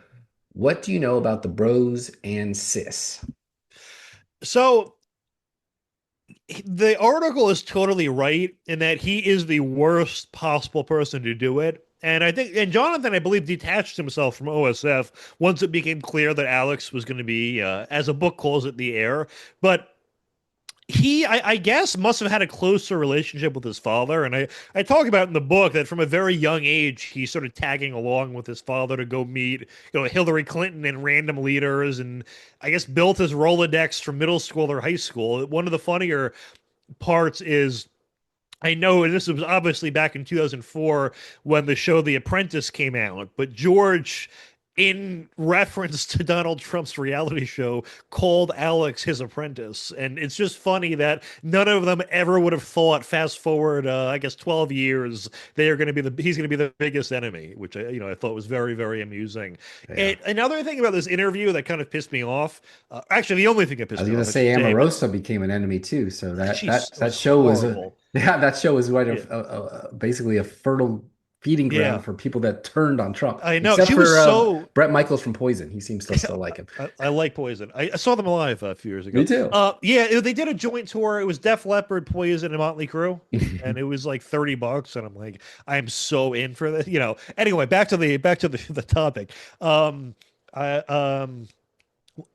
What do you know about the bros and sis? So the article is totally right in that he is the worst possible person to do it. And Jonathan, I believe, detached himself from OSF once it became clear that Alex was going to be, as a book calls it, the heir. But I guess, must have had a closer relationship with his father. And I talk about in the book that from a very young age, he started tagging along with his father to go meet, Hillary Clinton and random leaders. And I guess built his Rolodex from middle school or high school. One of the funnier parts is, I know this was obviously back in 2004 when the show The Apprentice came out, but George, in reference to Donald Trump's reality show, called Alex his apprentice. And it's just funny that none of them ever would have thought, fast forward, I guess 12 years, he's going to be the biggest enemy, which I thought was very, very amusing. Yeah. Another thing about this interview that kind of pissed me off, actually the only thing that pissed I was me going off, to I say should say, Amorosa became an enemy too. So that she's that show was horrible. that show was Yeah. basically a fertile feeding Yeah, ground for people that turned on Trump, I know. except She was for so. Brett Michaels from Poison. He seems to still like him. I like Poison. I saw them live a few years Me ago. too. Yeah, they did a joint tour. It was Def Leppard, Poison, and Motley Crue, and it was like $30. And I'm like, I'm so in for this. Anyway, back to the topic. I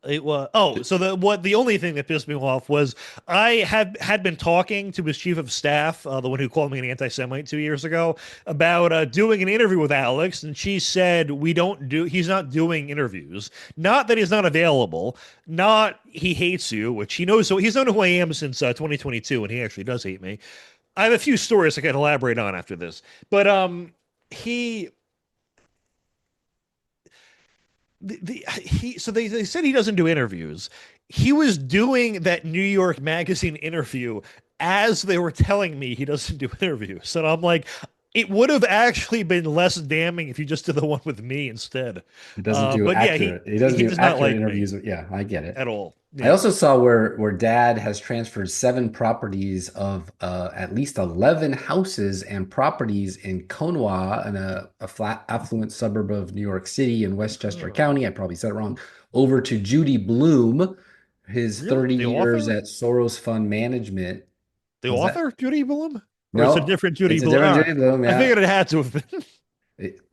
It was so the only thing that pissed me off was I had been talking to his chief of staff, the one who called me an anti-Semite 2 years ago, about doing an interview with Alex, and she said he's not doing interviews. Not that he's not available, not he hates you, which he knows. So he's known who I am since 2022, and he actually does hate me. I have a few stories I can elaborate on after this, but he they said he doesn't do interviews. He was doing that New York Magazine interview as they were telling me he doesn't do interviews. And I'm like, it would have actually been less damning if you just did the one with me instead. He doesn't do But yeah, accurate. He doesn't he do does not accurate like me interviews. Yeah, I get it. at all. I Yeah. also saw where Dad has transferred 7 properties of at least 11 houses and properties in Conwa, in a flat affluent suburb of New York City in Westchester Oh, County. I probably said it wrong. Over to Judy Bloom, his really? 30 The years author? at Soros Fund Management. The Was that? author, Judy Bloom? Or it's a No, different Judy it's a Bloom? different All right. Judy Bloom. I Yeah. figured it had to have been.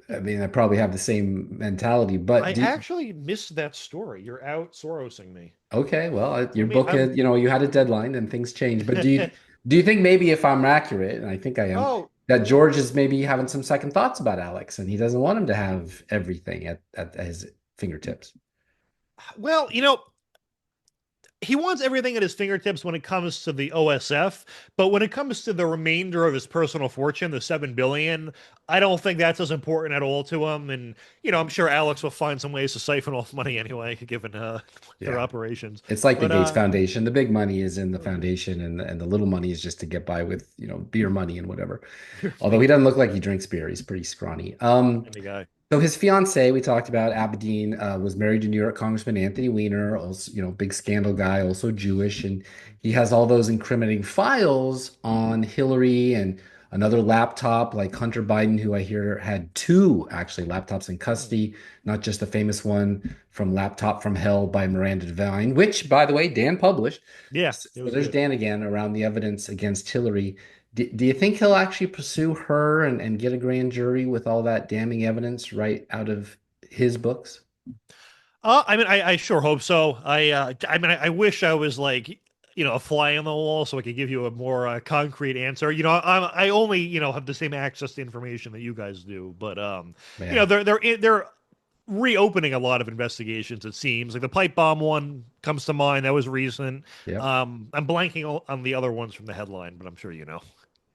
I mean, I probably have the same mentality, but I actually missed that story. You're out Sorosing me. okay, well, your I mean, book had, you had a deadline and things change. But do you think maybe if I'm accurate, and I think I am, Oh, that yeah. George is maybe having some second thoughts about Alex and he doesn't want him to have everything at his fingertips? Well, he wants everything at his fingertips when it comes to the OSF, but when it comes to the remainder of his personal fortune, the 7 billion, I don't think that's as important at all to him. And I'm sure Alex will find some ways to siphon off money anyway, given their Yeah. operations. It's like the But Gates Foundation. The big money is in the mhm. foundation and the little money is just to get by with, beer money and whatever. You're Although he funny, doesn't look like he drinks beer. He's pretty scrawny. funny guy. So his fiance, we talked about, Abedin, was married to New York Congressman Anthony Weiner, also, big scandal guy, also Jewish, and he has all those incriminating files on Hillary and another laptop, like Hunter Biden, who I hear had 2 actually laptops in custody, not just the famous one from Laptop from Hell by Miranda Devine, which, by the way, Dan published. Yeah, So it was there's good. Dan again around the evidence against Hillary. Do you think he'll actually pursue her and get a grand jury with all that damning evidence right out of his books? I mean, I sure hope so. I mean, I wish I was like, a fly on the wall so I could give you a more concrete answer. I only, have the same access to information that you guys do, but Yeah. they're reopening a lot of investigations. It seems like the pipe bomb one comes to mind. That was recent. Yep. I'm blanking on the other ones from the headline, but I'm sure you know.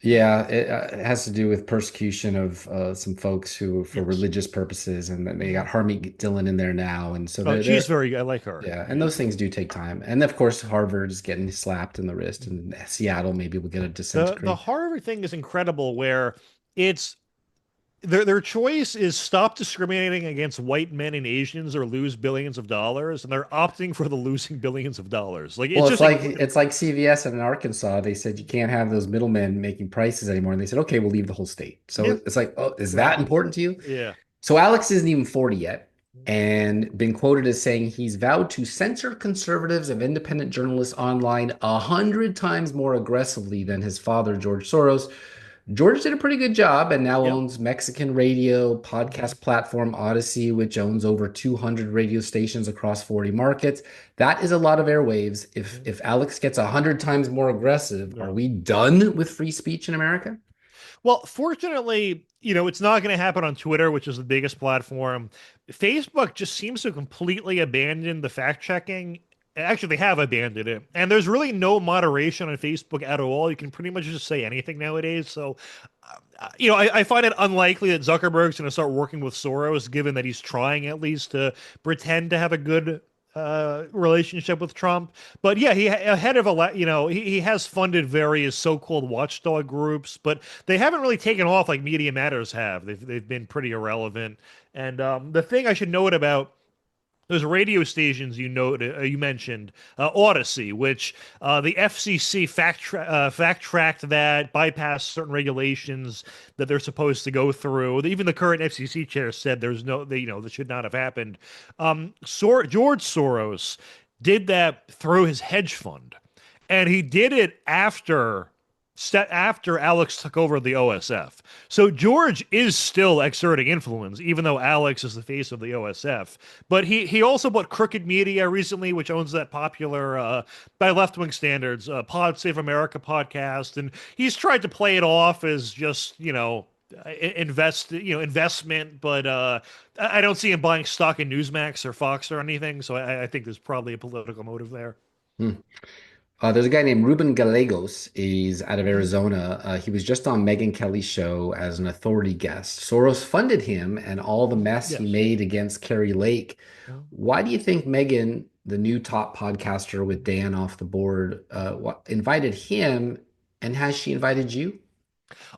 Yeah, it has to do with persecution of some folks who, for Yes. religious purposes, and then they got Mhm. Harmeet Dillon in there now, and so Oh, they're she's very. I like her. yeah, and Yeah. those things do take time. And of course, Harvard is getting slapped in the wrist, and Seattle maybe will get a dissent The decree. Harvard thing is incredible, where it's their choice is stop discriminating against white men and Asians or lose billions of dollars, and they're opting for the losing billions of dollars. Like Well, it's just it's like CVS in Arkansas. They said you can't have those middlemen making prices anymore, and they said, okay, we'll leave the whole state. So yeah, it's like, oh, is that exactly. important to you? Yeah. So Alex isn't even 40 yet, and been quoted as saying he's vowed to censor conservatives and independent journalists online 100 times more aggressively than his father, George Soros. George did a pretty good job and now Yep. owns Mexican radio Mhm. podcast platform Odyssey, which owns over 200 radio stations across 40 markets. That is a lot of airwaves. If Mhm. if Alex gets 100 times more aggressive, are Yeah. we done with free speech in America? Well, fortunately, it's not going to happen on Twitter, which is the biggest platform. Facebook just seems to completely abandon the fact checking. Actually, they have abandoned it. And there's really no moderation on Facebook at all. You can pretty much just say anything nowadays. So, I find it unlikely that Zuckerberg's going to start working with Soros, given that he's trying at least to pretend to have a good relationship with Trump. But yeah, he ahead of a lot, he has funded various so-called watchdog groups, but they haven't really taken off like Media Matters have. They've been pretty irrelevant. And the thing I should note about those radio stations you mentioned, Odyssey, which the FCC fact tracked that, bypassed certain regulations that they're supposed to go through. Even the current FCC chair said there's no, that should not have happened. George Soros did that through his hedge fund, and he did it after Alex took over the OSF. So George is still exerting influence, even though Alex is the face of the OSF. But he also bought Crooked Media recently, which owns that popular, by left wing standards, Pod Save America podcast, and he's tried to play it off as just investment, but I don't see him buying stock in Newsmax or Fox or anything. So I think there's probably a political motive there. Hmm. There's a guy named Ruben Gallegos. He's out of Arizona. He was just on Megyn Kelly's show as an authority guest. Soros funded him and all the mess he made against Carrie Lake. Why do you think Megyn, the new top podcaster with Dan off the board, invited him, and has she invited you?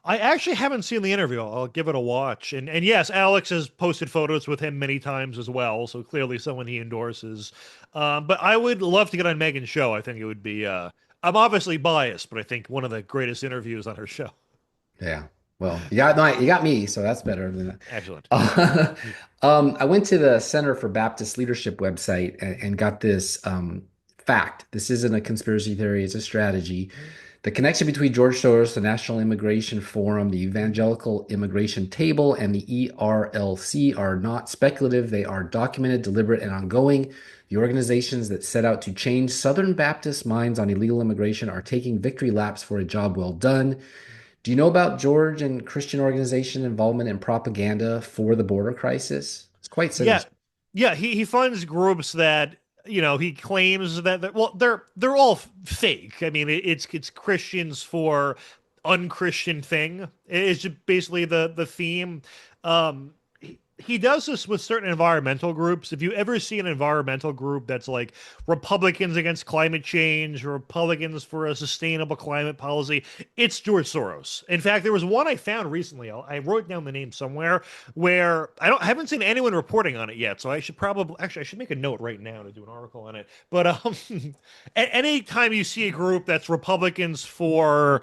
I actually haven't seen the interview. I'll give it a watch. And yes, Alex has posted photos with him many times as well. So clearly someone he endorses. But I would love to get on Megan's show. I think it would be, I'm obviously biased, but I think one of the greatest interviews on her show. Yeah. Well, you got me, so that's better than that. Excellent. I went to the Center for Baptist Leadership website and got this fact. This isn't a conspiracy theory, it's a strategy. The connection between George Soros, the National Immigration Forum, the Evangelical Immigration Table, and the ERLC are not speculative. They are documented, deliberate, and ongoing. The organizations that set out to change Southern Baptist minds on illegal immigration are taking victory laps for a job well done. Do you know about George and Christian organization involvement in propaganda for the border crisis? It's quite sinister. Yeah. He funds groups that he claims that well, they're all fake. I mean, it's Christians for unchristian thing. It's just basically the theme. He does this with certain environmental groups. If you ever see an environmental group that's like Republicans against climate change or Republicans for a sustainable climate policy, it's George Soros. In fact, there was one I found recently. I wrote down the name somewhere where I haven't seen anyone reporting on it yet. So I should make a note right now to do an article on it. But any time you see a group that's Republicans for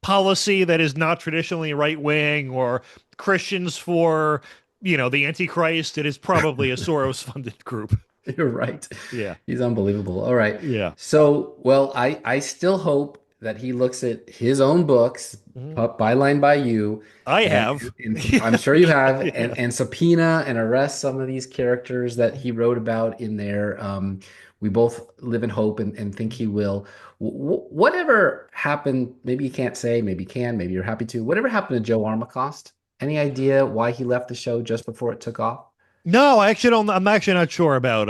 policy that is not traditionally right wing, or Christians for, the Antichrist, it is probably a Soros funded group. You're right. Yeah. He's unbelievable. All right. Yeah. So, well, I still hope that he looks at his own books, byline by you. And I'm sure you have, yeah. and subpoena and arrest some of these characters that he wrote about in there. We both live in hope and think he will. Whatever happened, maybe you can't say, maybe you can, maybe you're happy to. Whatever happened to Joe Armacost? Any idea why he left the show just before it took off? No, I actually don't. I'm actually not sure about.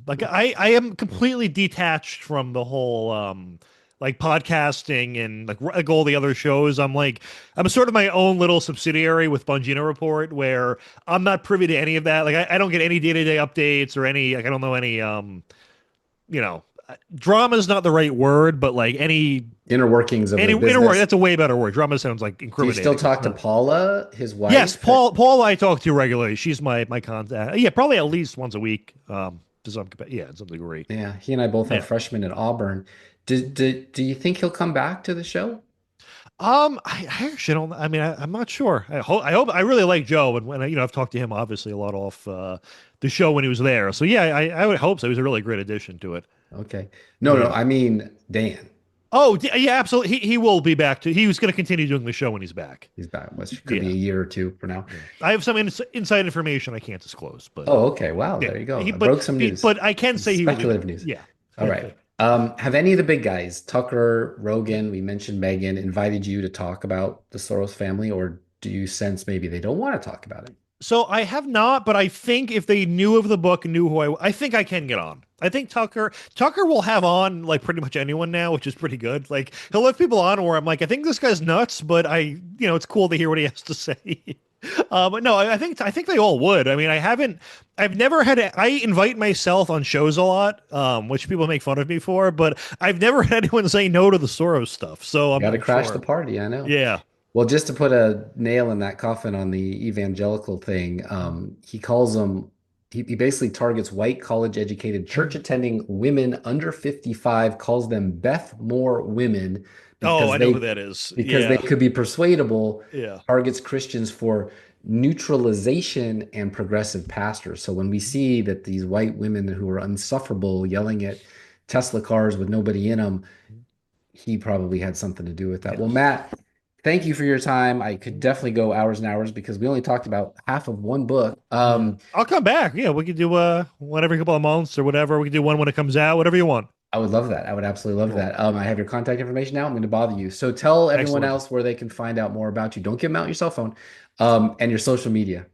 I am completely detached from the whole podcasting and like all the other shows. I'm sort of my own little subsidiary with Bongino Report, where I'm not privy to any of that. Like I don't get any day-to-day updates or any. Like I don't know any. Drama is not the right word, but like any inner workings of the business. That's a way better word. Drama sounds like incriminating. Do you still talk to Paula, his wife? Yes, Paula I talk to regularly. She's my contact. Yeah, probably at least once a week. To some degree. Yeah, he and I both have freshmen at Auburn. Do you think he'll come back to the show? I actually don't. I mean, I'm not sure. I hope. I really like Joe, and when I've talked to him obviously a lot off the show when he was there. So yeah, I would hope so. He was a really great addition to it. Okay. No, I mean Dan. Oh yeah, absolutely. He will be back. He was going to continue doing the show when he's back. He's back. Which could be a year or two for now. I have some inside information I can't disclose. But okay. Wow. There you go. I broke some news. But I can say speculative news. Yeah. All right. Have any of the big guys, Tucker, Rogan, we mentioned Megyn, invited you to talk about the Soros family, or do you sense maybe they don't want to talk about it? So I have not, but I think if they knew of the book and knew who I think I can get on. I think Tucker will have on like pretty much anyone now, which is pretty good. Like he'll have people on where I'm like, I think this guy's nuts, but it's cool to hear what he has to say. But no, I think they all would. I mean, I've never had I invite myself on shows a lot, which people make fun of me for, but I've never had anyone say no to the Soros stuff. So I'm got to crash the party. I know. Yeah. Well, just to put a nail in that coffin on the evangelical thing, he calls them he basically targets white college-educated church-attending women under 55, calls them Beth Moore women Oh, because I know who they that is. because they Yeah. could be persuadable, Yeah. targets Christians for neutralization and progressive pastors. So when we see that these white women who are insufferable yelling at Tesla cars with nobody in them, he probably had something to do with that. Yeah. Well, Matt, thank you for your time. I could definitely go hours and hours because we only talked about half of one book. Yeah. I'll come back. Yeah, we could do one every couple of months or whatever. We could do one when it comes out, whatever you want. I would love that. I would absolutely love Cool. that. I have your contact information now. I'm going to bother you. So tell everyone Excellent. else where they can find out more about you. Don't give them out your cell phone, and your social media.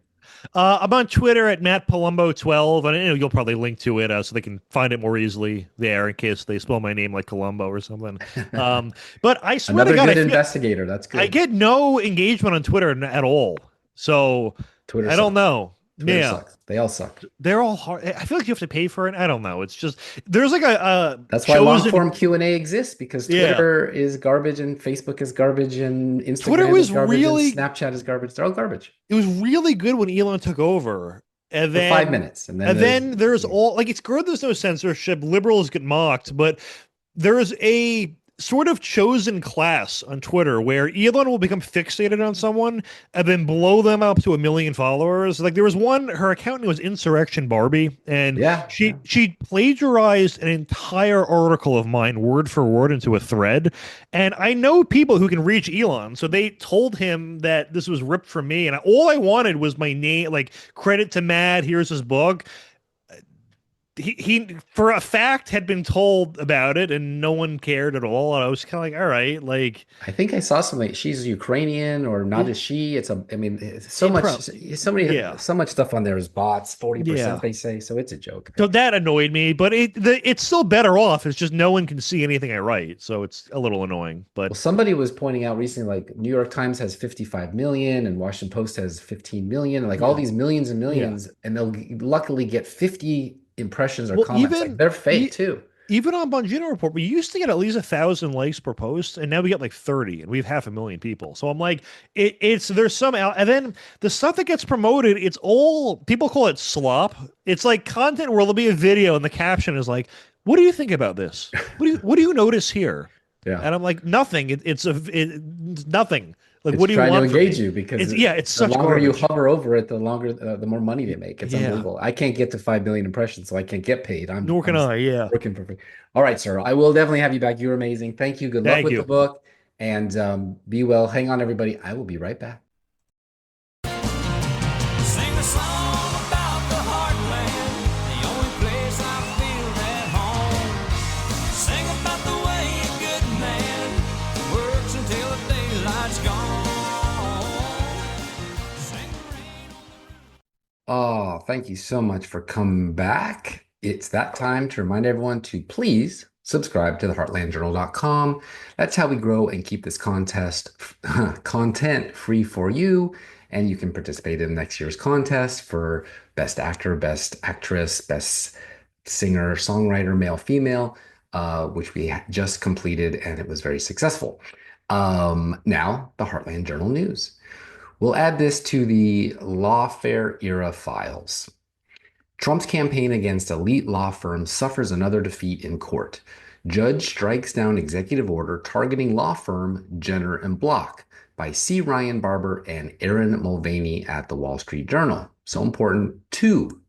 I'm on Twitter at Matt Palumbo 12, and you'll probably link to it so they can find it more easily there in case they spell my name like Columbo or something. But I swear Another to God, good investigator. That's I good. get no engagement on Twitter at all. So Twitter I don't sucks. know. Twitter Yeah. sucks. They all suck. They're all hard. I feel like you have to pay for it. I don't know. It's just there's like a That's why long chosen. form Q&A exists because Yeah, Twitter is garbage and Facebook is garbage and Twitter Instagram is was garbage and really Snapchat is garbage. They're all garbage it was really good when Elon took over, and for 5 then minutes. And then there's all like it's good. There's no censorship. Liberals get mocked, but there is a sort of chosen class on Twitter where Elon will become fixated on someone and then blow them up to 1 million followers. Like there was one, her account name was Insurrection Barbie, and yeah. she plagiarized an entire article of mine word for word into a thread. And I know people who can reach Elon, so they told him that this was ripped from me, and all I wanted was my name, like credit to Matt. Here's his book. He for a fact had been told about it and no one cared at all, and I was kind of like, all right, like I think I saw something. She's Ukrainian or not well, as she. I mean, it's so much, yeah, so much stuff on there is bots, 40% yeah. they say. So it's a joke. So that annoyed me, but it's still better off. It's just no one can see anything I write, so it's a little annoying. But Well, somebody was pointing out recently, like New York Times has 55 million and Washington Post has 15 million, like all yeah, these millions and yeah. millions, and they'll luckily get 50 impressions or Well, comments. Like they're fake too. even on Bongino Report, we used to get at least 1,000 likes per post, and now we get like 30, and we have 500,000 people. So I'm like, it's there's some out, and then the stuff that gets promoted, it's all people call it slop. It's like content where there'll be a video, and the caption is like, "What do you think about this? What do you notice here?" Yeah. And I'm like, nothing. It's nothing. Like, It's what do you trying to want from engage me? you because It's the such longer you garbage. hover over it, the longer, the more money they make. It's Yeah, unbelievable. I can't get to 5 billion impressions, so I can't get paid. nor I'm can I. Yeah. working for free. All right, sir. I will definitely have you back. You're amazing. Thank you. Good luck Thank with the you. book, and be well. Hang on, everybody. I will be right back. Sing a song about the heartland, the only place I feel at home. Sing about the way a good man works until the daylight's gone. Sing the rain on the Oh, thank you so much for coming back. It's that time to remind everyone to please subscribe to the heartlandjournal.com. That's how we grow and keep this content free for you. And you can participate in next year's contest for best actor, best actress, best singer, songwriter, male, female, which we just completed, and it was very successful. Now, the Heartland Journal news. We'll add this to the lawfare era files. Trump's campaign against elite law firms suffers another defeat in court. Judge strikes down executive order targeting law firm Jenner and Block by C. Ryan Barber and Aaron Mulvaney at the Wall Street Journal. So important, two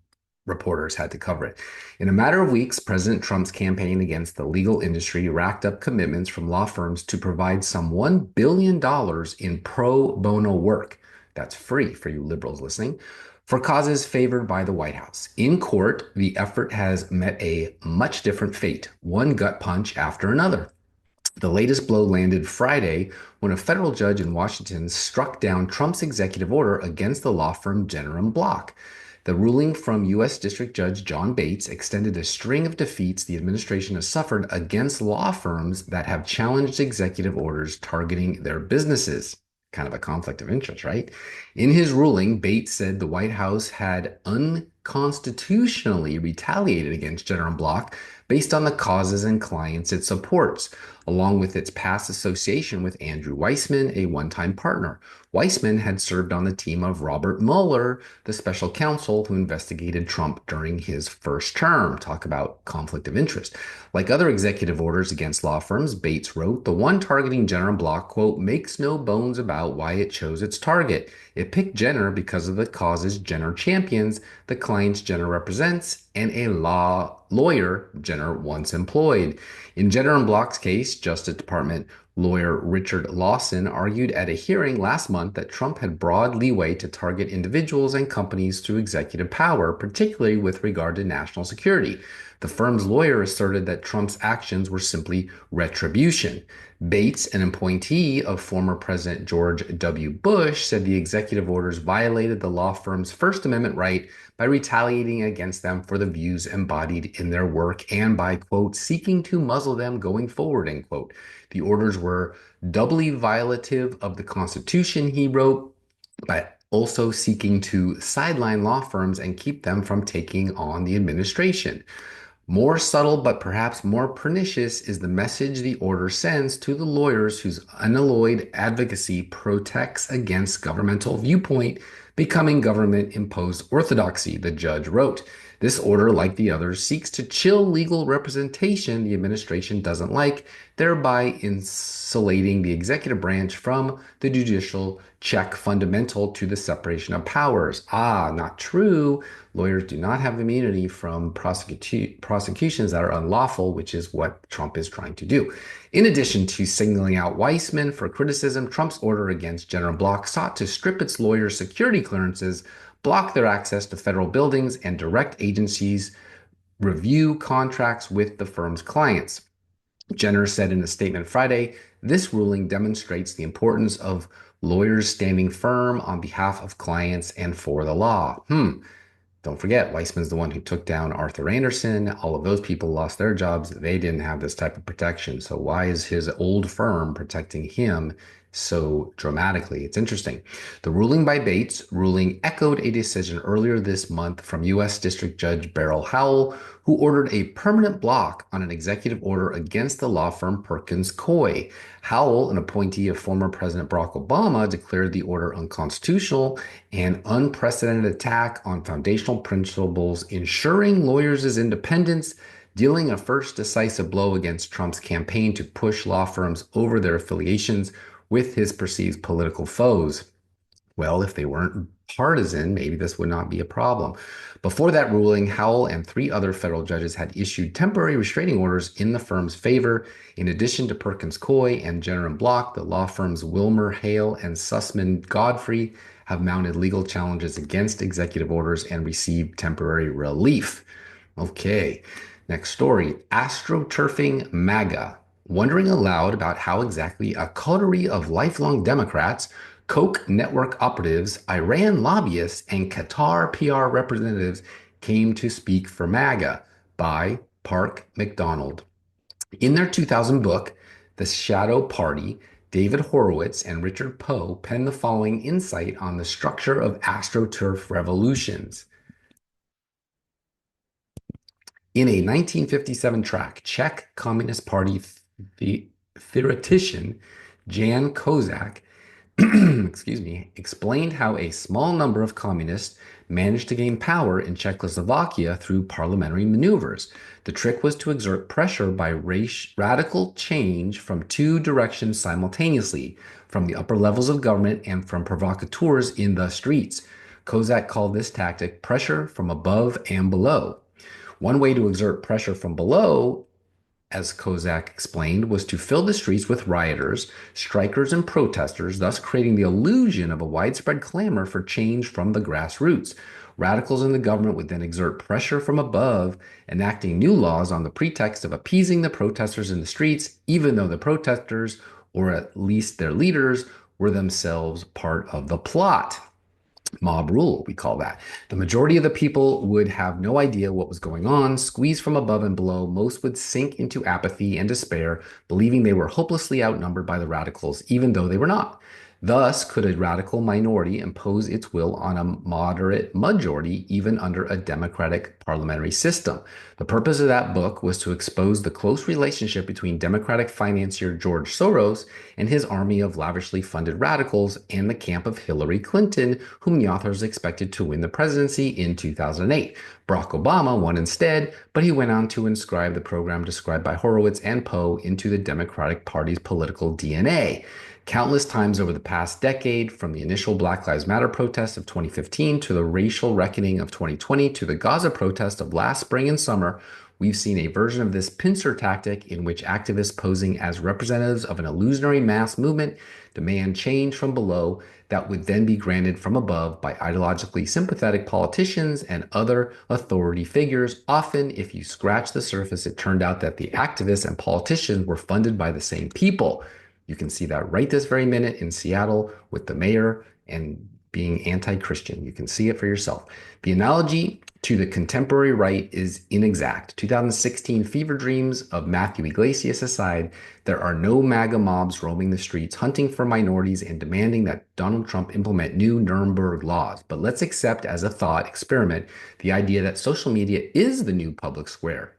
reporters had to cover it. In a matter of weeks, President Trump's campaign against the legal industry racked up commitments from law firms to provide some $1 billion in pro bono work. That's free for you liberals listening, for causes favored by the White House. In court, the effort has met a much different fate, one gut punch after another. The latest blow landed Friday when a federal judge in Washington struck down Trump's executive order against the law firm Jenner and Block. The ruling from U.S. District Judge John Bates extended a string of defeats the administration has suffered against law firms that have challenged executive orders targeting their businesses. Kind of a conflict of interest, right? In his ruling, Bates said the White House had unconstitutionally retaliated against Jenner and Block based on the causes and clients it supports, along with its past association with Andrew Weissman, a one-time partner. Weissman had served on the team of Robert Mueller, the special counsel who investigated Trump during his first term. Talk about conflict of interest. Like other executive orders against law firms, Bates wrote, the one targeting Jenner Block, quote, makes no bones about why it chose its target. It picked Jenner because of the causes Jenner champions, the clients Jenner represents, and a lawyer Jenner once employed. In Jenner Block's case, Justice Department lawyer Richard Lawson argued at a hearing last month that Trump had broad leeway to target individuals and companies through executive power, particularly with regard to national security. The firm's lawyer asserted that Trump's actions were simply retribution. Bates, an appointee of former President George W. Bush, said the executive orders violated the law firm's First Amendment right by retaliating against them for the views embodied in their work and by, quote, seeking to muzzle them going forward, end quote. The orders were doubly violative of the Constitution, he wrote, by also seeking to sideline law firms and keep them from taking on the administration. More subtle, but perhaps more pernicious, is the message the order sends to the lawyers whose unalloyed advocacy protects against governmental viewpoint becoming government-imposed orthodoxy, the judge wrote. This order, like the others, seeks to chill legal representation the administration doesn't like, thereby insulating the executive branch from the judicial check fundamental to the separation of powers. Not true. Lawyers do not have immunity from prosecutions that are unlawful, which is what Trump is trying to do. In addition to signaling out Weissman for criticism, Trump's order against Jenner Block sought to strip its lawyers' security clearances, block their access to federal buildings, and direct agencies review contracts with the firm's clients. Jenner said in a statement Friday, this ruling demonstrates the importance of lawyers standing firm on behalf of clients and for the law. Don't forget, Weissman's the one who took down Arthur Anderson. All of those people lost their jobs. They didn't have this type of protection. So why is his old firm protecting him so dramatically? It's interesting. The ruling by Bates echoed a decision earlier this month from U.S. District Judge Beryl Howell, who ordered a permanent block on an executive order against the law firm Perkins Coie. Howell, an appointee of former President Barack Obama, declared the order unconstitutional, an unprecedented attack on foundational principles ensuring lawyers' independence, dealing a first decisive blow against Trump's campaign to push law firms over their affiliations with his perceived political foes. Well, if they weren't partisan, maybe this would not be a problem. Before that ruling, Howell and 3 other federal judges had issued temporary restraining orders in the firm's favor. In addition to Perkins Coie and Jenner and Block, the law firms Wilmer, Hale, and Sussman Godfrey have mounted legal challenges against executive orders and received temporary relief. Okay, next story. AstroTurfing MAGA. Wondering aloud about how exactly a coterie of lifelong Democrats, Koch network operatives, Iran lobbyists, and Qatar PR representatives came to speak for MAGA by Park McDonald. In their 2000 book, The Shadow Party, David Horowitz and Richard Poe penned the following insight on the structure of AstroTurf revolutions. In a 1957 track, Czech Communist Party theoretician Jan Kozak explained how a small number of communists managed to gain power in Czechoslovakia through parliamentary maneuvers. The trick was to exert pressure by radical change from 2 directions simultaneously, from the upper levels of government and from provocateurs in the streets. Kozak called this tactic pressure from above and below. One way to exert pressure from below, as Kozak explained, was to fill the streets with rioters, strikers, and protesters, thus creating the illusion of a widespread clamor for change from the grassroots. Radicals in the government would then exert pressure from above, enacting new laws on the pretext of appeasing the protesters in the streets, even though the protesters, or at least their leaders, were themselves part of the plot. Mob rule, we call that. The majority of the people would have no idea what was going on, squeezed from above and below. Most would sink into apathy and despair, believing they were hopelessly outnumbered by the radicals, even though they were not. Thus, could a radical minority impose its will on a moderate majority, even under a democratic parliamentary system? The purpose of that book was to expose the close relationship between Democratic financier George Soros and his army of lavishly funded radicals and the camp of Hillary Clinton, whom the authors expected to win the presidency in 2008. Barack Obama won instead, but he went on to inscribe the program described by Horowitz and Poe into the Democratic Party's political DNA. Countless times over the past decade, from the initial Black Lives Matter protests of 2015 to the racial reckoning of 2020 to the Gaza protest of last spring and summer, we've seen a version of this pincer tactic in which activists posing as representatives of an illusionary mass movement demand change from below that would then be granted from above by ideologically sympathetic politicians and other authority figures. Often, if you scratch the surface, it turned out that the activists and politicians were funded by the same people. You can see that right this very minute in Seattle with the mayor and being anti-Christian. You can see it for yourself. The analogy to the contemporary right is inexact. 2016 fever dreams of Matthew Iglesias aside, there are no MAGA mobs roaming the streets hunting for minorities and demanding that Donald Trump implement new Nuremberg laws. But let's accept as a thought experiment the idea that social media is the new public square.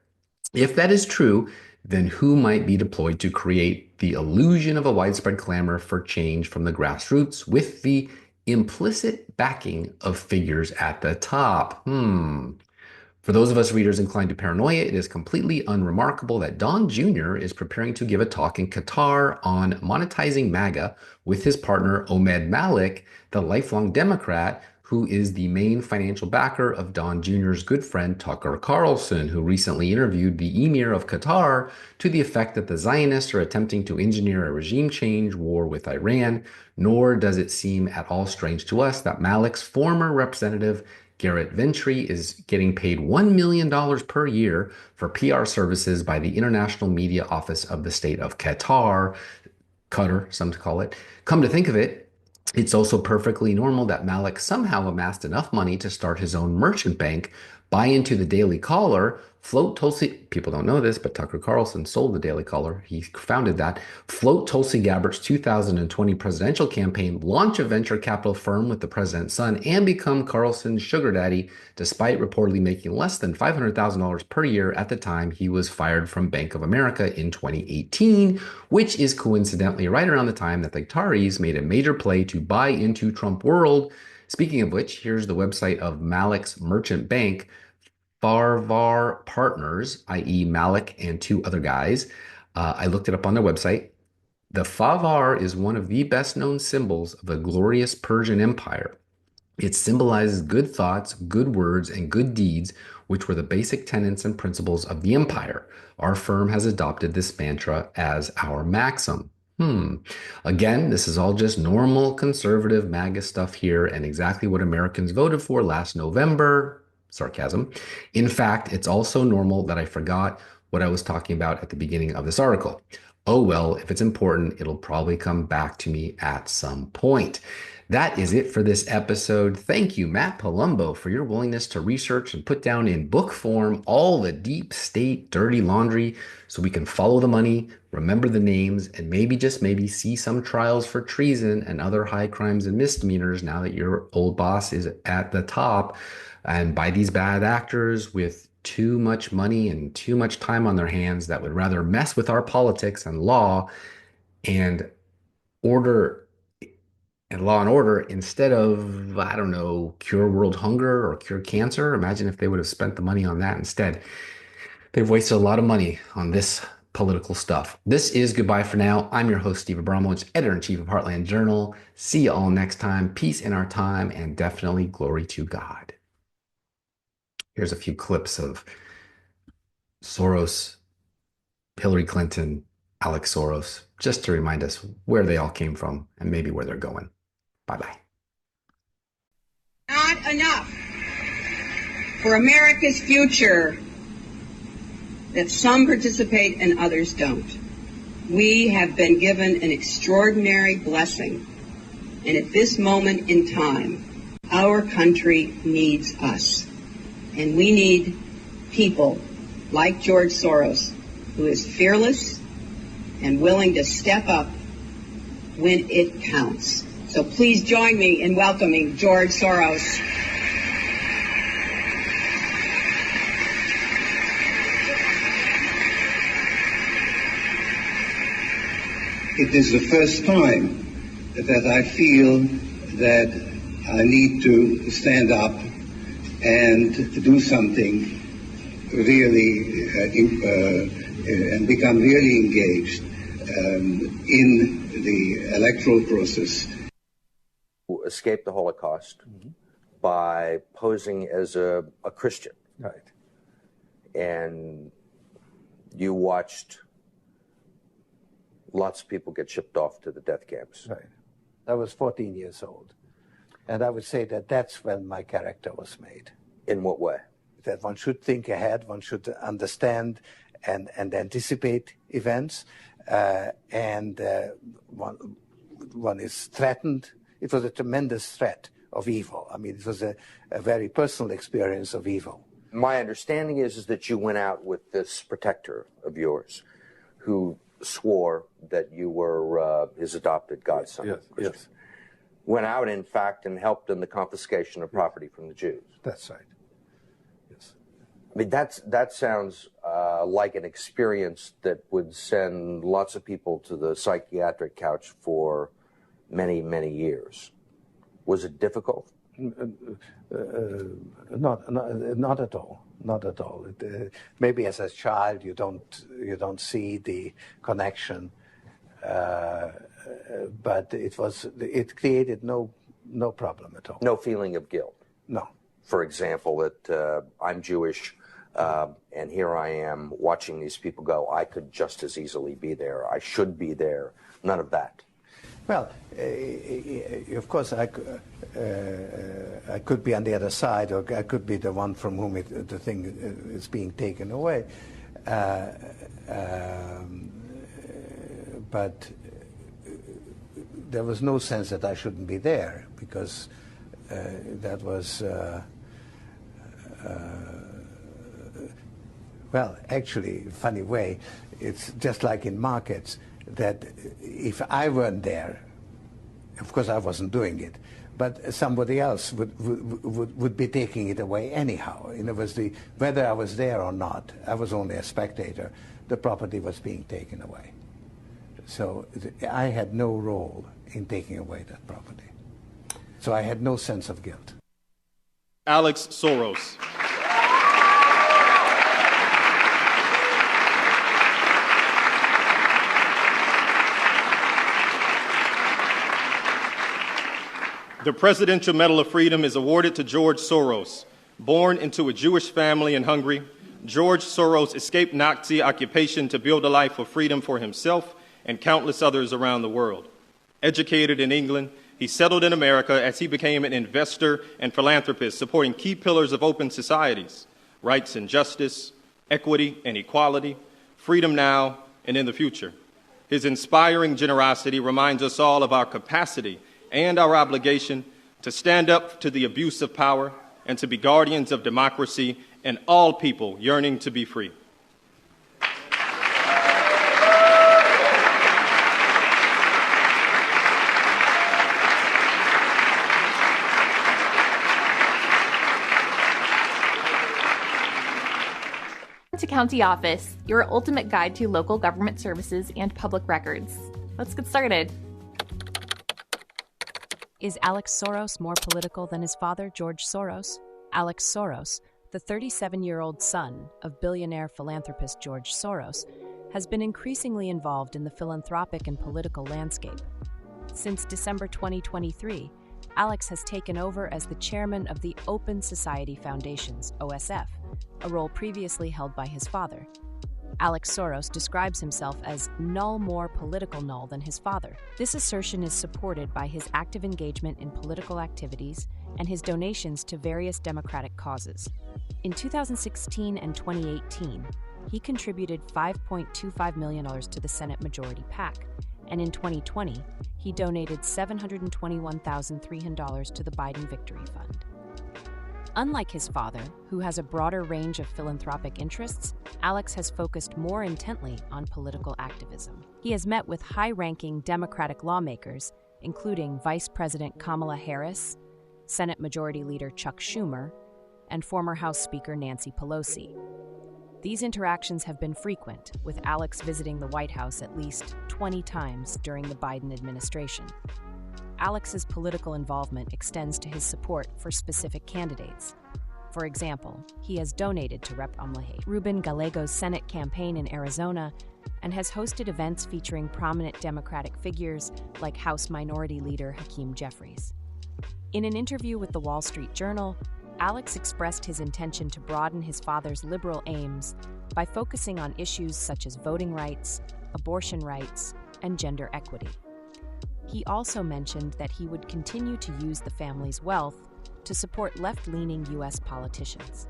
If that is true, then who might be deployed to create the illusion of a widespread clamor for change from the grassroots with the implicit backing of figures at the top? For those of us readers inclined to paranoia, it is completely unremarkable that Don Jr. is preparing to give a talk in Qatar on monetizing MAGA with his partner Ahmed Malik, the lifelong Democrat who is the main financial backer of Don Jr.'s good friend Tucker Carlson, who recently interviewed the Emir of Qatar to the effect that the Zionists are attempting to engineer a regime change war with Iran. Nor does it seem at all strange to us that Malik's former representative Garrett Ventry is getting paid $1 million per year for PR services by the International Media Office of the State of Qatar, some call it. Come to think of it, it's also perfectly normal that Malik somehow amassed enough money to start his own merchant bank, buy into the Daily Caller, float Tulsi, people don't know this, but Tucker Carlson sold the Daily Caller. He founded that, float Tulsi Gabbard's 2020 presidential campaign, launch a venture capital firm with the president's son, and become Carlson's sugar daddy, despite reportedly making less than $500,000 per year at the time he was fired from Bank of America in 2018, which is coincidentally right around the time that the Qataris made a major play to buy into Trump world. Speaking of which, here's the website of Malik's merchant bank, Farvar Partners, i.e. Malik and two other guys. I looked it up on their website. The Farvar is one of the best known symbols of the glorious Persian Empire. It symbolizes good thoughts, good words, and good deeds, which were the basic tenets and principles of the empire. Our firm has adopted this mantra as our maxim. Again, this is all just normal conservative MAGA stuff here and exactly what Americans voted for last November. Sarcasm. In fact, it's also normal that I forgot what I was talking about at the beginning of this article. Oh well, if it's important, it'll probably come back to me at some point. That is it for this episode. Thank you, Matt Palumbo, for your willingness to research and put down in book form all the deep state dirty laundry so we can follow the money, remember the names, and maybe, just maybe, see some trials for treason and other high crimes and misdemeanors now that your old boss is at the top. And by these bad actors with too much money and too much time on their hands that would rather mess with our politics and law and order and law and order instead of, I don't know, cure world hunger or cure cancer. Imagine if they would have spent the money on that instead. They've wasted a lot of money on this political stuff. This is goodbye for now. I'm your host, Steve Abramowitz, editor-in-chief of Heartland Journal. See you all next time. Peace in our time, and definitely glory to God. Here's a few clips of Soros, Hillary Clinton, Alex Soros, just to remind us where they all came from and maybe where they're going. Bye-bye. Not enough for America's future that some participate and others don't. We have been given an extraordinary blessing, and at this moment in time, our country needs us. And we need people like George Soros, who is fearless and willing to step up when it counts. So please join me in welcoming George Soros. It is the first time that I feel that I need to stand up and do something really and become really engaged in the electoral process. Escape the Holocaust by posing as a Christian. Right. And you watched lots of people get shipped off to the death camps. Right. I was 14 years old. And I would say that that's when my character was made. In what way? That one should think ahead, one should understand and anticipate events, and one is threatened. It was a tremendous threat of evil. I mean, it was a very personal experience of evil. My understanding is that you went out with this protector of yours who swore that you were his adopted godson. Yes, yes. Went out, in fact, and helped in the confiscation of property from the Jews. That's right. Yes. I mean, that sounds like an experience that would send lots of people to the psychiatric couch for many, many years. Was it difficult? Not at all. Not at all. Maybe as a child you don't see the connection, but it created no problem at all. No feeling of guilt. No. For example, that I'm Jewish, and here I am watching these people go. I could just as easily be there. I should be there. None of that. Well, of course, I could be on the other side, or I could be the one from whom the thing is being taken away. But there was no sense that I shouldn't be there, because that was, well, actually, funny way, it's just like in markets, that if I weren't there, of course I wasn't doing it, but somebody else would be taking it away anyhow. And it was whether I was there or not, I was only a spectator, the property was being taken away. So I had no role in taking away that property. So I had no sense of guilt. Alex Soros. The Presidential Medal of Freedom is awarded to George Soros. Born into a Jewish family in Hungary, George Soros escaped Nazi occupation to build a life of freedom for himself and countless others around the world. Educated in England, he settled in America as he became an investor and philanthropist, supporting key pillars of open societies: rights and justice, equity and equality, freedom now and in the future. His inspiring generosity reminds us all of our capacity and our obligation to stand up to the abuse of power and to be guardians of democracy and all people yearning to be free. To County Office, your ultimate guide to local government services and public records. Let's get started. Is Alex Soros more political than his father, George Soros? Alex Soros, the 37-year-old son of billionaire philanthropist George Soros, has been increasingly involved in the philanthropic and political landscape. Since December 2023, Alex has taken over as the chairman of the Open Society Foundations, OSF, a role previously held by his father. Alex Soros describes himself as more political than his father. This assertion is supported by his active engagement in political activities and his donations to various democratic causes. In 2016 and 2018, he contributed $5.25 million to the Senate Majority PAC, and in 2020, he donated $721,300 to the Biden Victory Fund. Unlike his father, who has a broader range of philanthropic interests, Alex has focused more intently on political activism. He has met with high-ranking Democratic lawmakers, including Vice President Kamala Harris, Senate Majority Leader Chuck Schumer, and former House Speaker Nancy Pelosi. These interactions have been frequent, with Alex visiting the White House at least 20 times during the Biden administration. Alex's political involvement extends to his support for specific candidates. For example, he has donated to Rep. Ruben Gallego's Senate campaign in Arizona and has hosted events featuring prominent Democratic figures like House Minority Leader Hakeem Jeffries. In an interview with the Wall Street Journal, Alex expressed his intention to broaden his father's liberal aims by focusing on issues such as voting rights, abortion rights, and gender equity. He also mentioned that he would continue to use the family's wealth to support left-leaning U.S. politicians.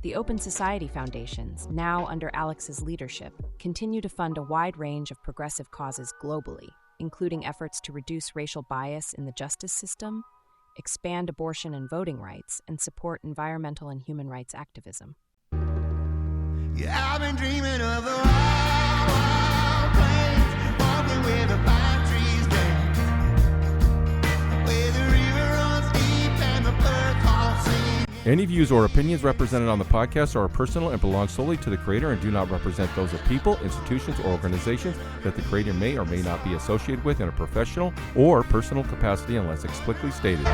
The Open Society Foundations, now under Alex's leadership, continue to fund a wide range of progressive causes globally, including efforts to reduce racial bias in the justice system, expand abortion and voting rights, and support environmental and human rights activism. Yeah, I've been dreaming of the wild, wild plains, walking where the pine trees dance, where the river runs deep and the birds all sing. Any views or opinions represented on the podcast are personal and belong solely to the creator and do not represent those of people, institutions, or organizations that the creator may or may not be associated with in a professional or personal capacity unless explicitly stated.